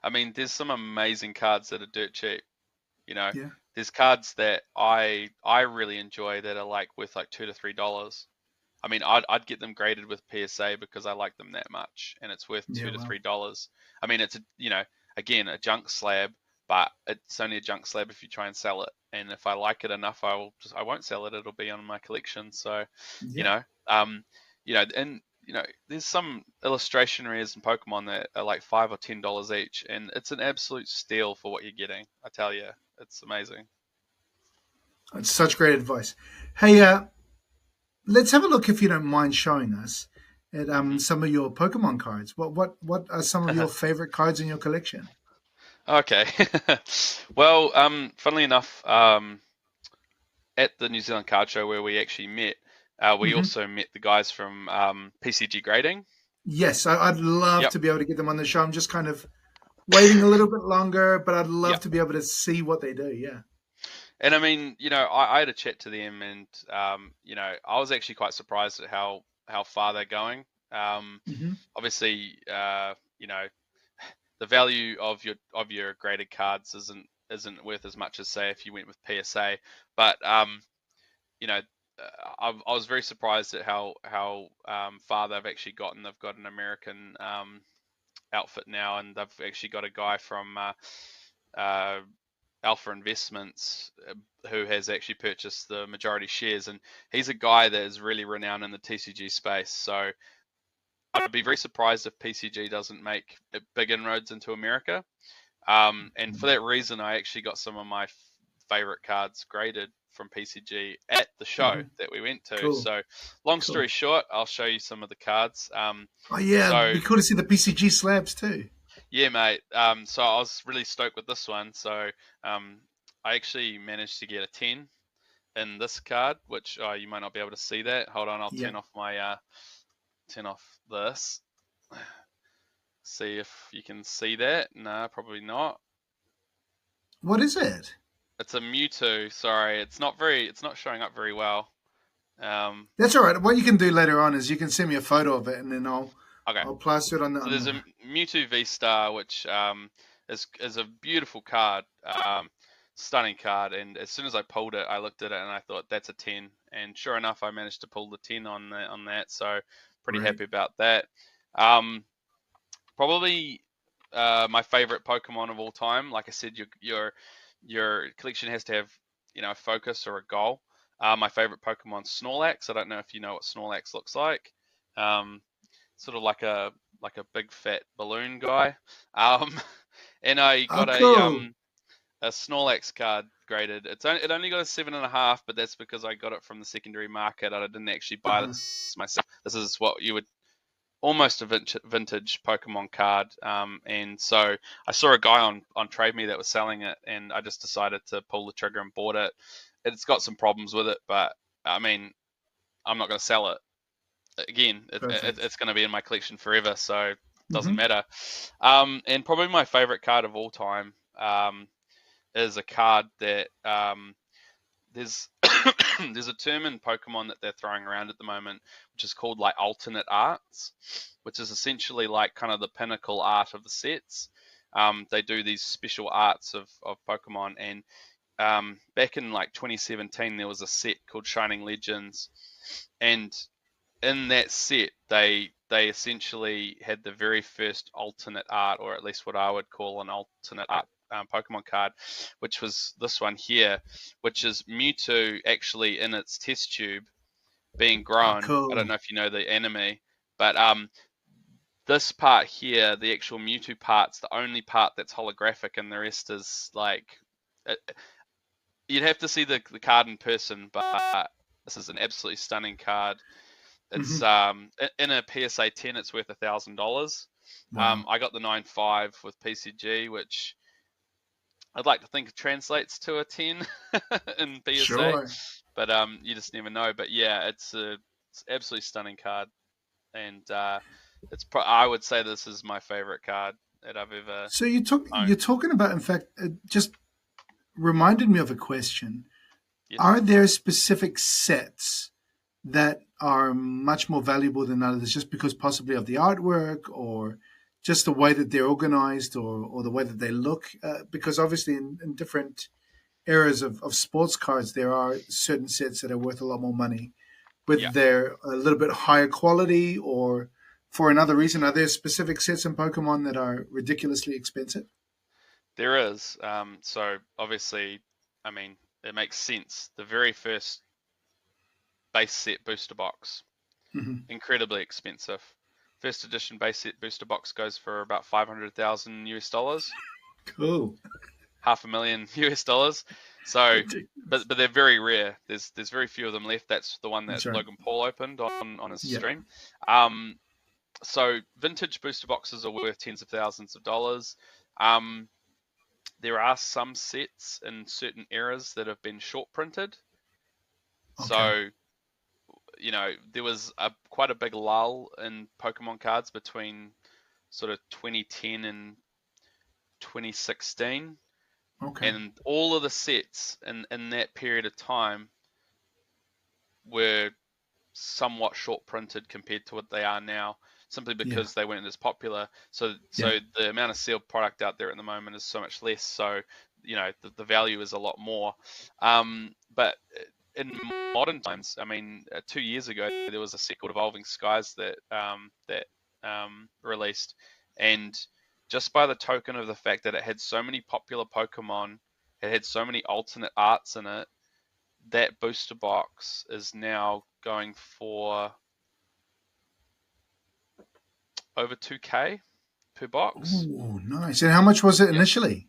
I mean, there's some amazing cards that are dirt cheap. You know, Yeah. there's cards that I really enjoy that are like worth like $2 to $3. I mean, I'd get them graded with PSA because I like them that much, and it's worth Yeah. two to Well. three dollars. I mean, it's again a junk slab, but it's only a junk slab if you try and sell it. And if I like it enough, I won't sell it. It'll be on my collection. So, you Yeah. know, um, and there's some illustration rares in Pokemon that are like $5 or $10 each, and it's an absolute steal for what you're getting. I tell you, it's amazing. It's such great advice. Hey, let's have a look if you don't mind showing us at Hmm. some of your Pokemon cards. What are some of your favorite cards in your collection? Okay. Well, funnily enough, at the New Zealand Card Show where we actually met, we Hmm. also met the guys from PCG Grading. Yes, I'd love Yep. to be able to get them on the show. I'm just kind of waiting a little bit longer, but I'd love Yep. to be able to see what they do. Yeah. And I mean, I had a chat to them, and I was actually quite surprised at how far they're going. Hmm. Obviously, the value of your graded cards isn't worth as much as say if you went with PSA, but you know, I was very surprised at how far they've actually gotten. They've got an American outfit now, and they've actually got a guy from uh, Alpha Investments who has actually purchased the majority shares, and he's a guy that is really renowned in the TCG space. So I'd be very surprised if PCG doesn't make big inroads into America. And for that reason, I actually got some of my favorite cards graded from PCG at the show Hmm. that we went to. Cool. So, long Cool. story short, I'll show you some of the cards. Oh yeah, it'd So be cool to see the PCG slabs too. yeah, mate. So I was really stoked with this one. So um, I actually managed to get a 10 in this card, which you might not be able to see that. Hold on, I'll Yeah. turn off my turn off this. see if you can see that. No, probably not. What is it? It's a Mewtwo. Sorry, it's not showing up very well. Um, That's all right. What you can do later on is you can send me a photo of it, and then okay. I'll plaster it on the So on there's the. a Mewtwo V Star, which is a beautiful card, stunning card. And as soon as I pulled it, I looked at it and I thought that's a 10. And sure enough, I managed to pull the 10 on that. So pretty Right. happy about that. Um, Probably my favorite Pokemon of all time. Like I said, your collection has to have a focus or a goal. My favorite Pokemon Snorlax. I don't know if you know what Snorlax looks like. Um, Sort of like a big fat balloon guy. Um, and I Oh, got cool. a Snorlax card graded. It only got a 7.5, but that's because I got it from the secondary market. I didn't actually buy Uh-huh. this myself. This is what you would almost a vintage Pokemon card. And so I saw a guy on Trade Me that was selling it, and I just decided to pull the trigger and bought it. It's got some problems with it, but I mean, I'm not going to sell it. Again, Perfect. it's going to be in my collection forever, so it doesn't Mm-hmm. matter. And probably my favorite card of all time is a card that there's there's a term in Pokemon that they're throwing around at the moment, which is called like alternate arts, which is essentially like kind of the pinnacle art of the sets. They do these special arts of Pokemon, and back in like 2017, there was a set called Shining Legends, and in that set, they essentially had the very first alternate art, or at least what I would call an alternate art Pokemon card, which was this one here, which is Mewtwo actually in its test tube being Oh, grown. I don't cool. know if you know the anime, but this part here, the actual Mewtwo part's the only part that's holographic, and the rest is like it, you'd have to see the card in person, but this is an absolutely stunning card. It's Mm-hmm. in a PSA 10, it's worth $1,000. Wow. I got the 9.5 with PCG, which I'd like to think translates to a 10 in PSA, Sure. but you just never know. But yeah, it's absolutely stunning card, and I would say this is my favorite card that I've ever So you're owned. talking about. In fact, it just reminded me of a question. Yes. Are there specific sets that are much more valuable than others, just because possibly of the artwork or just the way that they're organized or the way that they look? Because obviously, in different eras of sports cards, there are certain sets that are worth a lot more money, whether Yeah, they're a little bit higher quality or for another reason. Are there specific sets in Pokemon that are ridiculously expensive? there is. So obviously, I mean, it makes sense. The very first base set booster box, Hmm. incredibly expensive. First edition base set booster box goes for about 500,000 US dollars, Cool. half a million US dollars. So, Ridiculous. but they're very rare. There's very few of them left. That's the one that That's right. Logan Paul opened on his Yeah. stream. Um, so vintage booster boxes are worth tens of thousands of dollars. Um, there are some sets in certain eras that have been short printed. Okay. So there was quite a big lull in Pokemon cards between sort of 2010 and 2016, Okay. and all of the sets in that period of time were somewhat short printed compared to what they are now, simply Yeah. because they weren't as popular. So Yeah. the amount of sealed product out there at the moment is so much less. So the value is a lot more. But in modern times, I mean, 2 years ago there was a set called Evolving Skies that released, and just by the token of the fact that it had so many popular Pokemon, it had so many alternate arts in it, that booster box is now going for over 2K per box. Ooh, nice. And how much was it Yep. initially?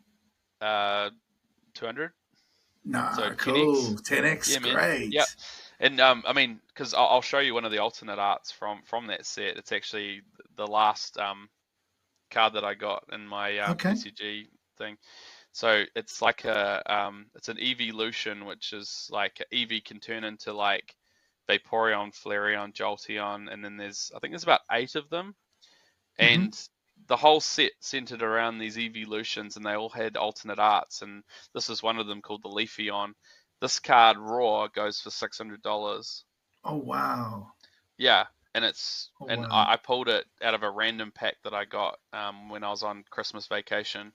200. So Nah, 10x. cool. 10x, Yeah, man. Yep. great. And I mean, because I'll show you one of the alternate arts from that set. It's actually the last card that I got in my Okay. TCG thing. So it's like it's an evolution, which is like Eevee can turn into like Vaporeon, Flareon, Jolteon, and then I think there's about 8 of them. Mm-hmm. And the whole set centered around these evolutions, and they all had alternate arts. And this is one of them called the Leafeon. This card raw goes for $600. Oh wow. Yeah, Oh and wow. I pulled it out of a random pack that I got when I was on Christmas vacation.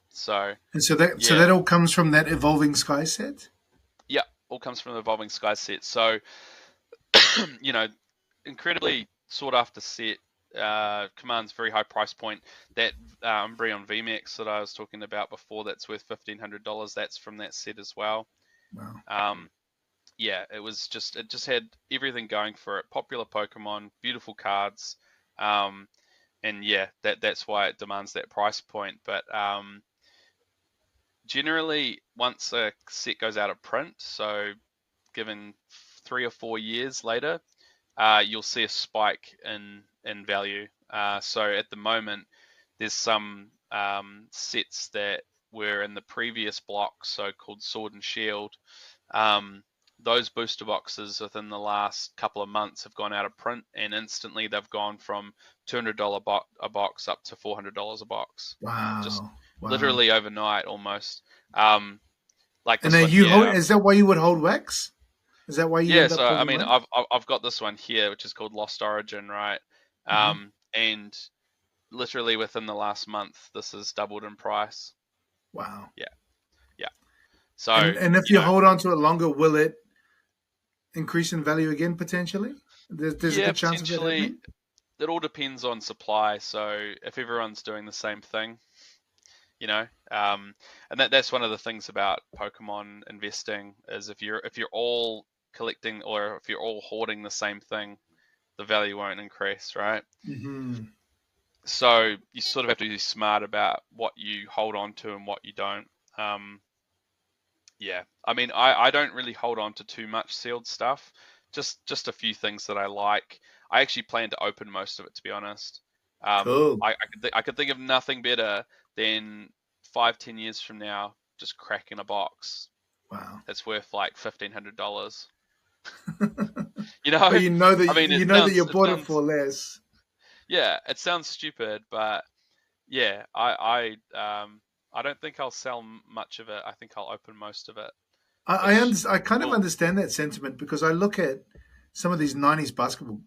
So And so that yeah, all comes from that Evolving Sky set? yeah, all comes from the Evolving Sky set. So you know, incredibly sought after set. Commands very high price point. That Umbreon VMAX that I was talking about before, that's worth $1,500. That's from that set as well. Wow. Um, yeah, it just had everything going for it. Popular Pokemon, beautiful cards, and yeah, that's why it demands that price point. But generally, once a set goes out of print, so given 3 or 4 years later, you'll see a spike in value. So at the moment, there's some sets that were in the previous block, so called Sword and Shield. Um, those booster boxes within the last couple of months have gone out of print, and instantly they've gone from $200 a box up to $400 a box. Just Wow. Wow. literally overnight almost. Um, like And this are one you hold here. is that why you would hold wax? Is that why you Yeah, end up so I holding mean, wax? I've got this one here, which is called Lost Origin, right? Hmm. And literally within the last month, this has doubled in price. Wow. Yeah, yeah. So And if you you know, hold on to it longer, will it increase in value again potentially? There's a yeah, good chance of that potentially. happening. It all depends on supply. So if everyone's doing the same thing, you know, and that's one of the things about Pokemon investing is if you're all collecting or if you're all hoarding the same thing, the value won't increase, right? Hmm. So you sort of have to be smart about what you hold on to and what you don't. Um, yeah, I mean, I don't really hold on to too much sealed stuff. Just a few things that I like. I actually plan to open most of it, to be honest. Cool. I could think of nothing better than 5, 10 years from now, just cracking a box Wow. that's worth like $1,500. You But know, you know that I mean, you it bought it sounds for less. yeah, it sounds stupid, but yeah, I don't think I'll sell much of it. I think I'll open most of it, which I kind of will understand that sentiment because I look at some of these '90s basketball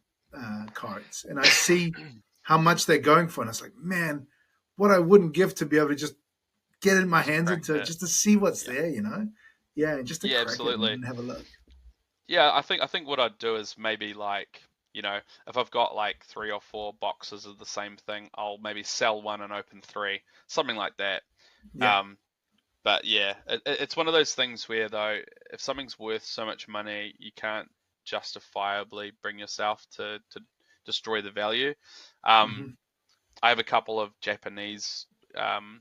cards and I see how much they're going for, and it's like, man, what I wouldn't give to be able to just get in my just hands crack into it, it. just to see what's Yeah, there, Yeah, and just to yeah, crack it absolutely. and have a look. Yeah, I think what I'd do is maybe like, if I've got like 3 or 4 boxes of the same thing, I'll maybe sell one and open three, something like that. Yeah. Um, but yeah, it's one of those things where though, if something's worth so much money, you can't justifiably bring yourself to destroy the value. Um, Hmm. I have a couple of Japanese um,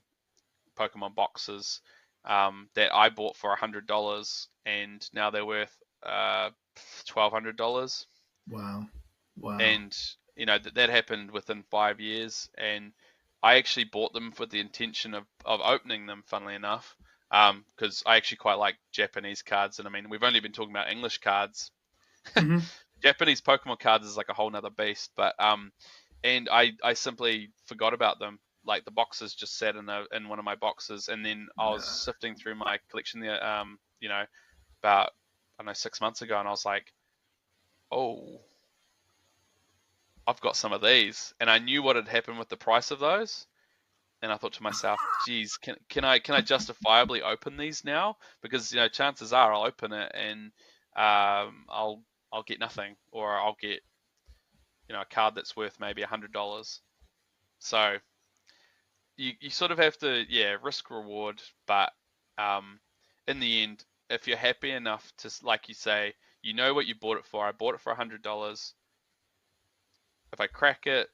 Pokemon boxes that I bought for $100, and now they're worth $1,200. Wow. Wow. And that happened within 5 years, and I actually bought them with the intention of opening them. Funnily enough, because I actually quite like Japanese cards, and I mean we've only been talking about English cards. Hmm. Japanese Pokemon cards is like a whole nother beast, but and I simply forgot about them. Like the boxes just sat in one of my boxes, and then I was sifting through my collection there, about I don't know 6 months ago, and I was like, oh, I've got some of these, and I knew what had happened with the price of those, and I thought to myself, geez, can I justifiably open these now? Because chances are I'll open it and I'll get nothing, or I'll get a card that's worth maybe $100. So you sort of have to, yeah, risk reward, but um, in the end, if you're happy enough to, like you say, you know what you bought it for. I bought it for $100. If I crack it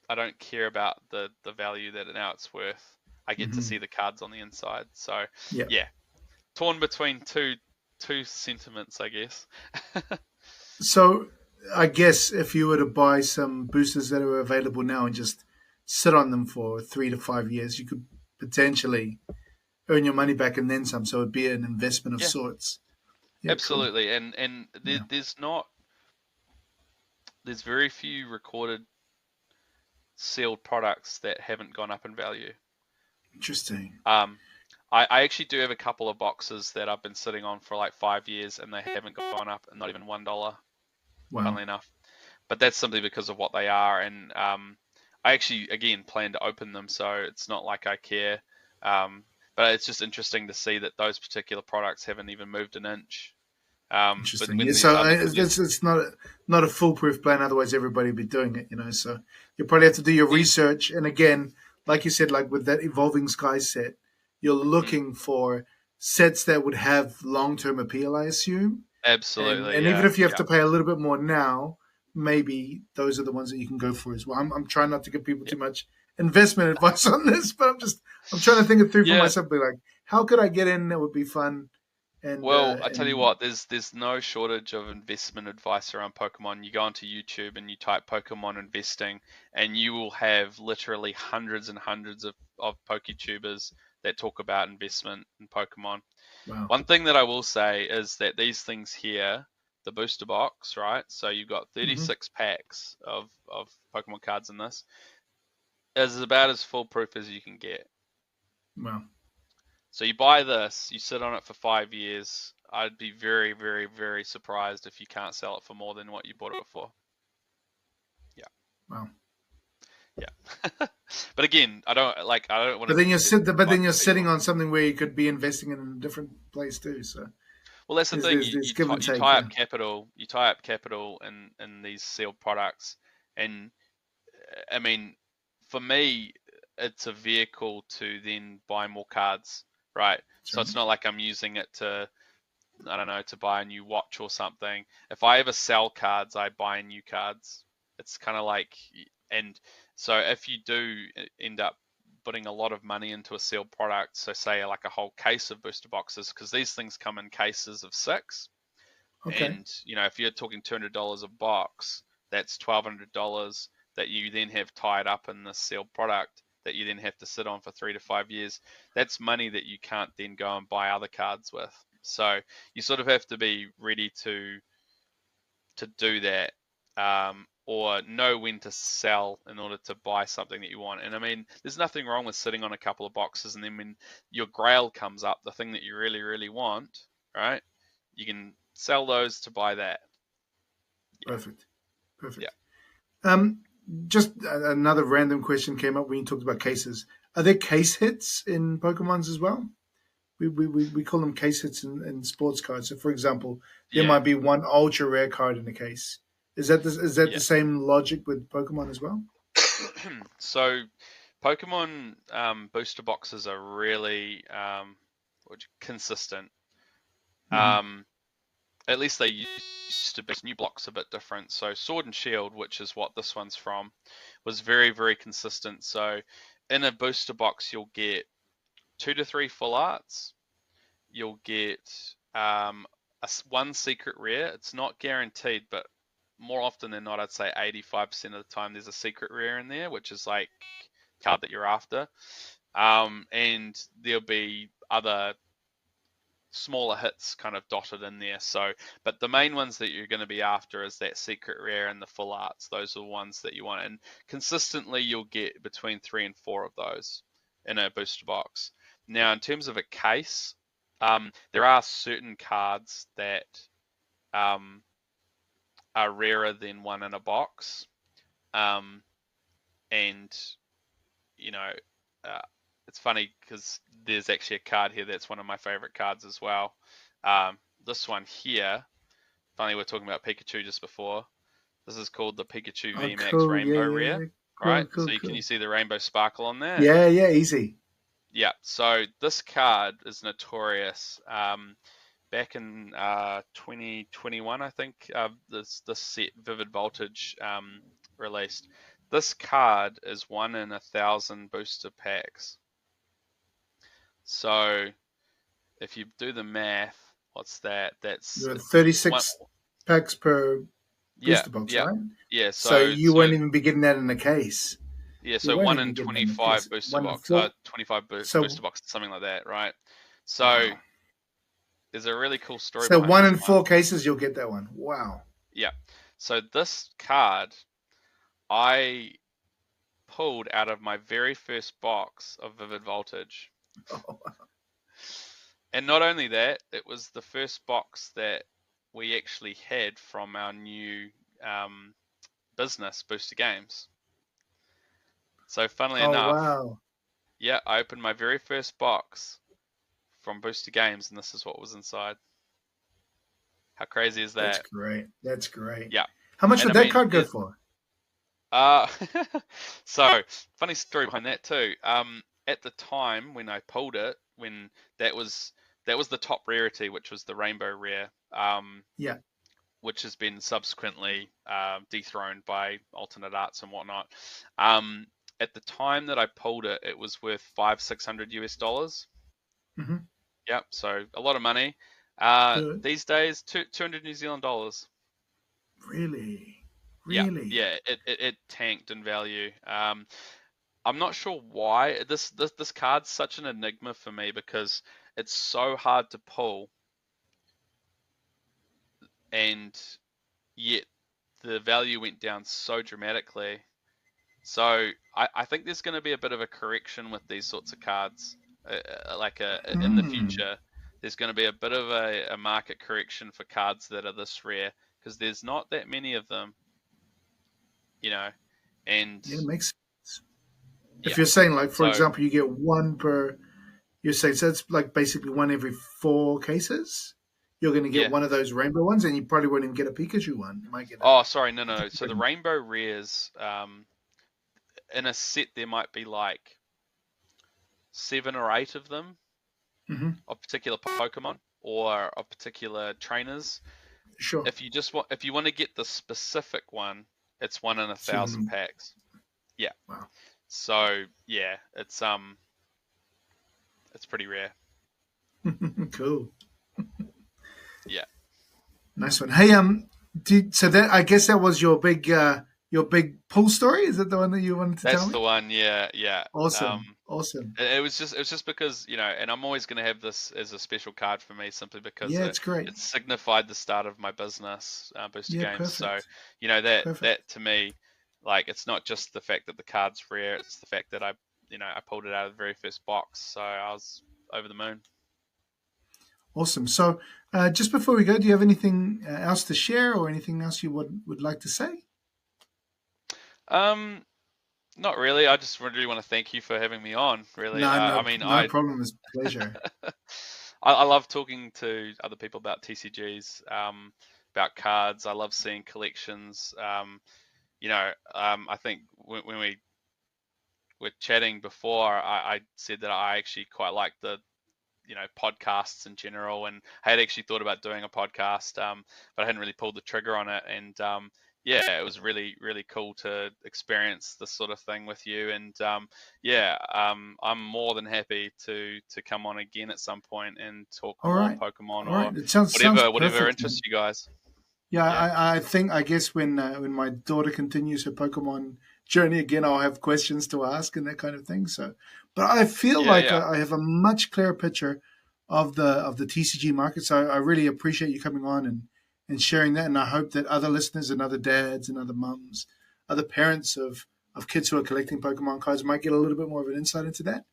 I don't care about the value that now it's worth. I get to Hmm. see the cards on the inside. So Yeah. yeah, torn between two sentiments, I guess. So I guess if you were to buy some boosters that are available now and just sit on them for 3 to 5 years, you could potentially earn your money back and then some. So it'd be an investment of Yeah, sorts. Yeah, cool. absolutely. And Yeah. there's very few recorded sealed products that haven't gone up in value. Interesting. I actually do have a couple of boxes that I've been sitting on for like 5 years, and they haven't gone up, and not even $1, Wow. funnily enough. But that's simply because of what they are, and I actually, again, plan to open them, so it's not like I care. But it's just interesting to see that those particular products haven't even moved an inch. But Interesting. Yeah, when there's so other, it's not a foolproof plan. Otherwise, everybody would be doing it. So you probably have to do your research. And again, like you said, like with that Evolving Skies set, you're looking for sets that would have long term appeal, I assume. absolutely, And even yeah, if you have yeah, to pay a little bit more now, maybe those are the ones that you can go for as well. I'm trying not to give people yeah, too much investment advice on this, but I'm trying to think it through for yeah. myself. Be like, how could I get in that would be fun? And Well, I tell you and what, there's no shortage of investment advice around Pokemon. You go onto YouTube and you type Pokemon investing, and you will have literally hundreds and hundreds of PokeTubers that talk about investment in Pokemon. wow, One thing that I will say is that these things here, the booster box, right? So you've got hmm 36 packs of Pokemon cards in this, is about as foolproof as you can get. wow. So you buy this, you sit on it for 5 years. I'd be very, very, very surprised if you can't sell it for more than what you bought it for. Yeah, Wow. yeah. But again, I don't want But to then advise you're sitting people. on something where you could be investing in a different place too. So Well, that's the thing. You, there's you give tie and you take. tie Yeah. up capital. You tie up capital in these sealed products, and I mean, for me, it's a vehicle to then buy more cards, right? So Sure. it's not like I'm using it to, I don't know, to buy a new watch or something. If I ever sell cards, I buy new cards. It's kind of like, and so if you do end up putting a lot of money into a sealed product, so say like a whole case of booster boxes, because these things come in cases of 6, Okay. and if you're talking $200 a box, that's $1,200 that you then have tied up in this sealed product that you then have to sit on for 3 to 5 years. That's money that you can't then go and buy other cards with. So you sort of have to be ready to do that, or know when to sell in order to buy something that you want. And I mean, there's nothing wrong with sitting on a couple of boxes, and then when your grail comes up, the thing that you really, really want, right? You can sell those to buy that. Yeah, Perfect. yeah, Perfect. Um, just another random question came up when you talked about cases. Are there case hits in Pokemon's as well? We call them case hits in sports cards. So, for example, there yeah, might be one ultra rare card in the case. Is that yeah. the same logic with Pokemon as well? So Pokemon booster boxes are really consistent. Mm-hmm. Um, at least they used to be. New blocks a bit different. So Sword and Shield, which is what this one's from, was very, very consistent. So in a booster box, you'll get 2 to 3 full arts. You'll get one secret rare. It's not guaranteed, but more often than not, I'd say 85% of the time, there's a secret rare in there, which is like card that you're after. And there'll be other smaller hits kind of dotted in there. So, but the main ones that you're going to be after is that secret rare and the full arts. Those are the ones that you want, and consistently you'll get between 3 and 4 of those in a booster box. Now, in terms of a case, there are certain cards that um, are rarer than one in a box, um, and you know, uh, it's funny because there's actually a card here that's one of my favorite cards as well. This one here, funny, we're talking about Pikachu just before. This is called the Pikachu Oh, VMAX cool. Yeah, Rainbow yeah, Rare, yeah. right? Cool, So cool, can you cool. see the rainbow sparkle on that? Yeah, yeah, easy. Yeah. So this card is notorious. Back in 2021, I think this set Vivid Voltage released. This card is 1 in 1,000 booster packs. So if you do the math, what's that? That's There are one. 36 packs per Yeah, booster box, yeah, right? yeah. So So you so won't even be getting that in a case. yeah, You so won't one even in be getting that in a 25 case. booster One in box, four. 25 So booster boxes, something like that, right? So wow. there's a really cool story So behind one this in one. four cases, you'll get that one. Wow. Yeah. So this card, I pulled out of my very first box of Vivid Voltage. Oh, And not only that, it was the first box that we actually had from our new business, Booster Games. So funnily oh enough, wow. yeah, I opened my very first box from Booster Games, and this is what was inside. How crazy is That's that? great. That's great. Yeah, How much and would I that mean, card go for? uh, so funny story behind that too. At the time when I pulled it, when that was the top rarity, which was the Rainbow Rare. Yeah. Which has been subsequently dethroned by alternate arts and whatnot. Um, at the time that I pulled it, it was worth 500-600 US dollars. Hmm. Yep, so a lot of money. Good. These days, 200 New Zealand dollars. Really? Yeah, Really? yeah, it tanked in value. I'm not sure why. This card's such an enigma for me because it's so hard to pull, and yet the value went down so dramatically. So I think there's going to be a bit of a correction with these sorts of cards, in the Hmm. future. There's going to be a bit of a market correction for cards that are this rare because there's not that many of them, you know, and Yeah, it makes sense. If yeah. you're saying, like, for So example, you get one per, you're saying, so it's like basically one every 4 cases. You're going to get yeah. one of those rainbow ones, and you probably won't even get a Pikachu one. You might get Oh, sorry, no, a no. So the different. rainbow rares, in a set there might be like 7 or 8 of them Hmm. of particular Pokemon or of particular trainers. Sure. If you want to get the specific one, it's 1 in 1,000 7. packs. Yeah. Wow. So yeah, it's pretty rare. Cool. Yeah. Nice one. Hey, so that, I guess that was your big pull story. Is that the one that you wanted to tell That's me? the one. Yeah, yeah. Awesome. Awesome. It was just because, and I'm always going to have this as a special card for me simply because Yeah, it's great. it signified the start of my business, Booster Yeah, Games. So, perfect. that Perfect. to me, like, it's not just the fact that the card's rare, it's the fact that I pulled it out of the very first box. So I was over the moon. Awesome. So, just before we go, do you have anything else to share or anything else you would like to say? Um, Not really. I just really want to thank you for having me on. Really, No, I no, mean, no problem. It's a pleasure. I love talking to other people about TCGs, about cards. I love seeing collections. I think when we were chatting before, I said that I actually quite like the podcasts in general, and I had actually thought about doing a podcast, but I hadn't really pulled the trigger on it. And yeah, it was really really cool to experience this sort of thing with you. And I'm more than happy to come on again at some point and talk All more right. Pokemon All or right. It sounds whatever perfect, interests man. you guys. Yeah, Yeah, I guess when my daughter continues her Pokemon journey again, I'll have questions to ask and that kind of thing. So, but I feel yeah, like yeah, I have a much clearer picture of the TCG market. So I really appreciate you coming on and sharing that. And I hope that other listeners and other dads and other mums, other parents of kids who are collecting Pokemon cards might get a little bit more of an insight into that.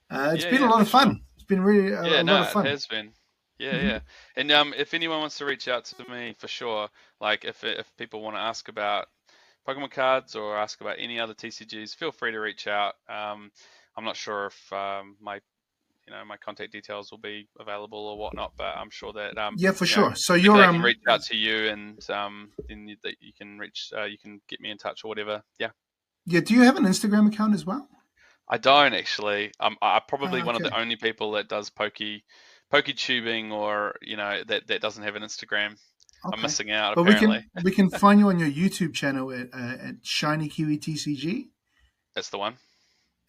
It's yeah, been a yeah, lot for of sure. fun. It's been really Yeah, a lot no, of it fun. has been. Yeah, Hmm. yeah. And if anyone wants to reach out to me, for sure, like if people want to ask about Pokemon cards or ask about any other TCGs, feel free to reach out. I'm not sure if my contact details will be available or whatnot, but I'm sure that Yeah, for sure. So maybe you're they can reach out to you, and then that you can get me in touch or whatever. Yeah. yeah. Do you have an Instagram account as well? I don't actually. I'm probably one of Okay. the only people that does pokey tubing, or that doesn't have an Instagram. I'm Okay. missing out But apparently. we can find you on your YouTube channel at Shiny Kiwi TCG. That's the one.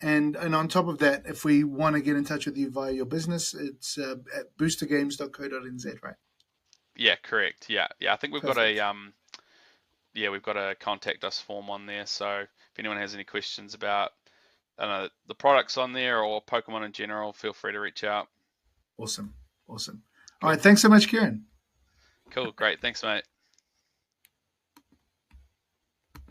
And on top of that, if we want to get in touch with you via your business, it's at boostergames.co.nz, right? Yeah, correct. Yeah, yeah. I think Perfect. we've got a contact us form on there. So if anyone has any questions about I don't know, the products on there or Pokemon in general, feel free to reach out. Awesome. Awesome. All Cool. right. Thanks so much, Kieran. Cool. Great. Thanks, mate.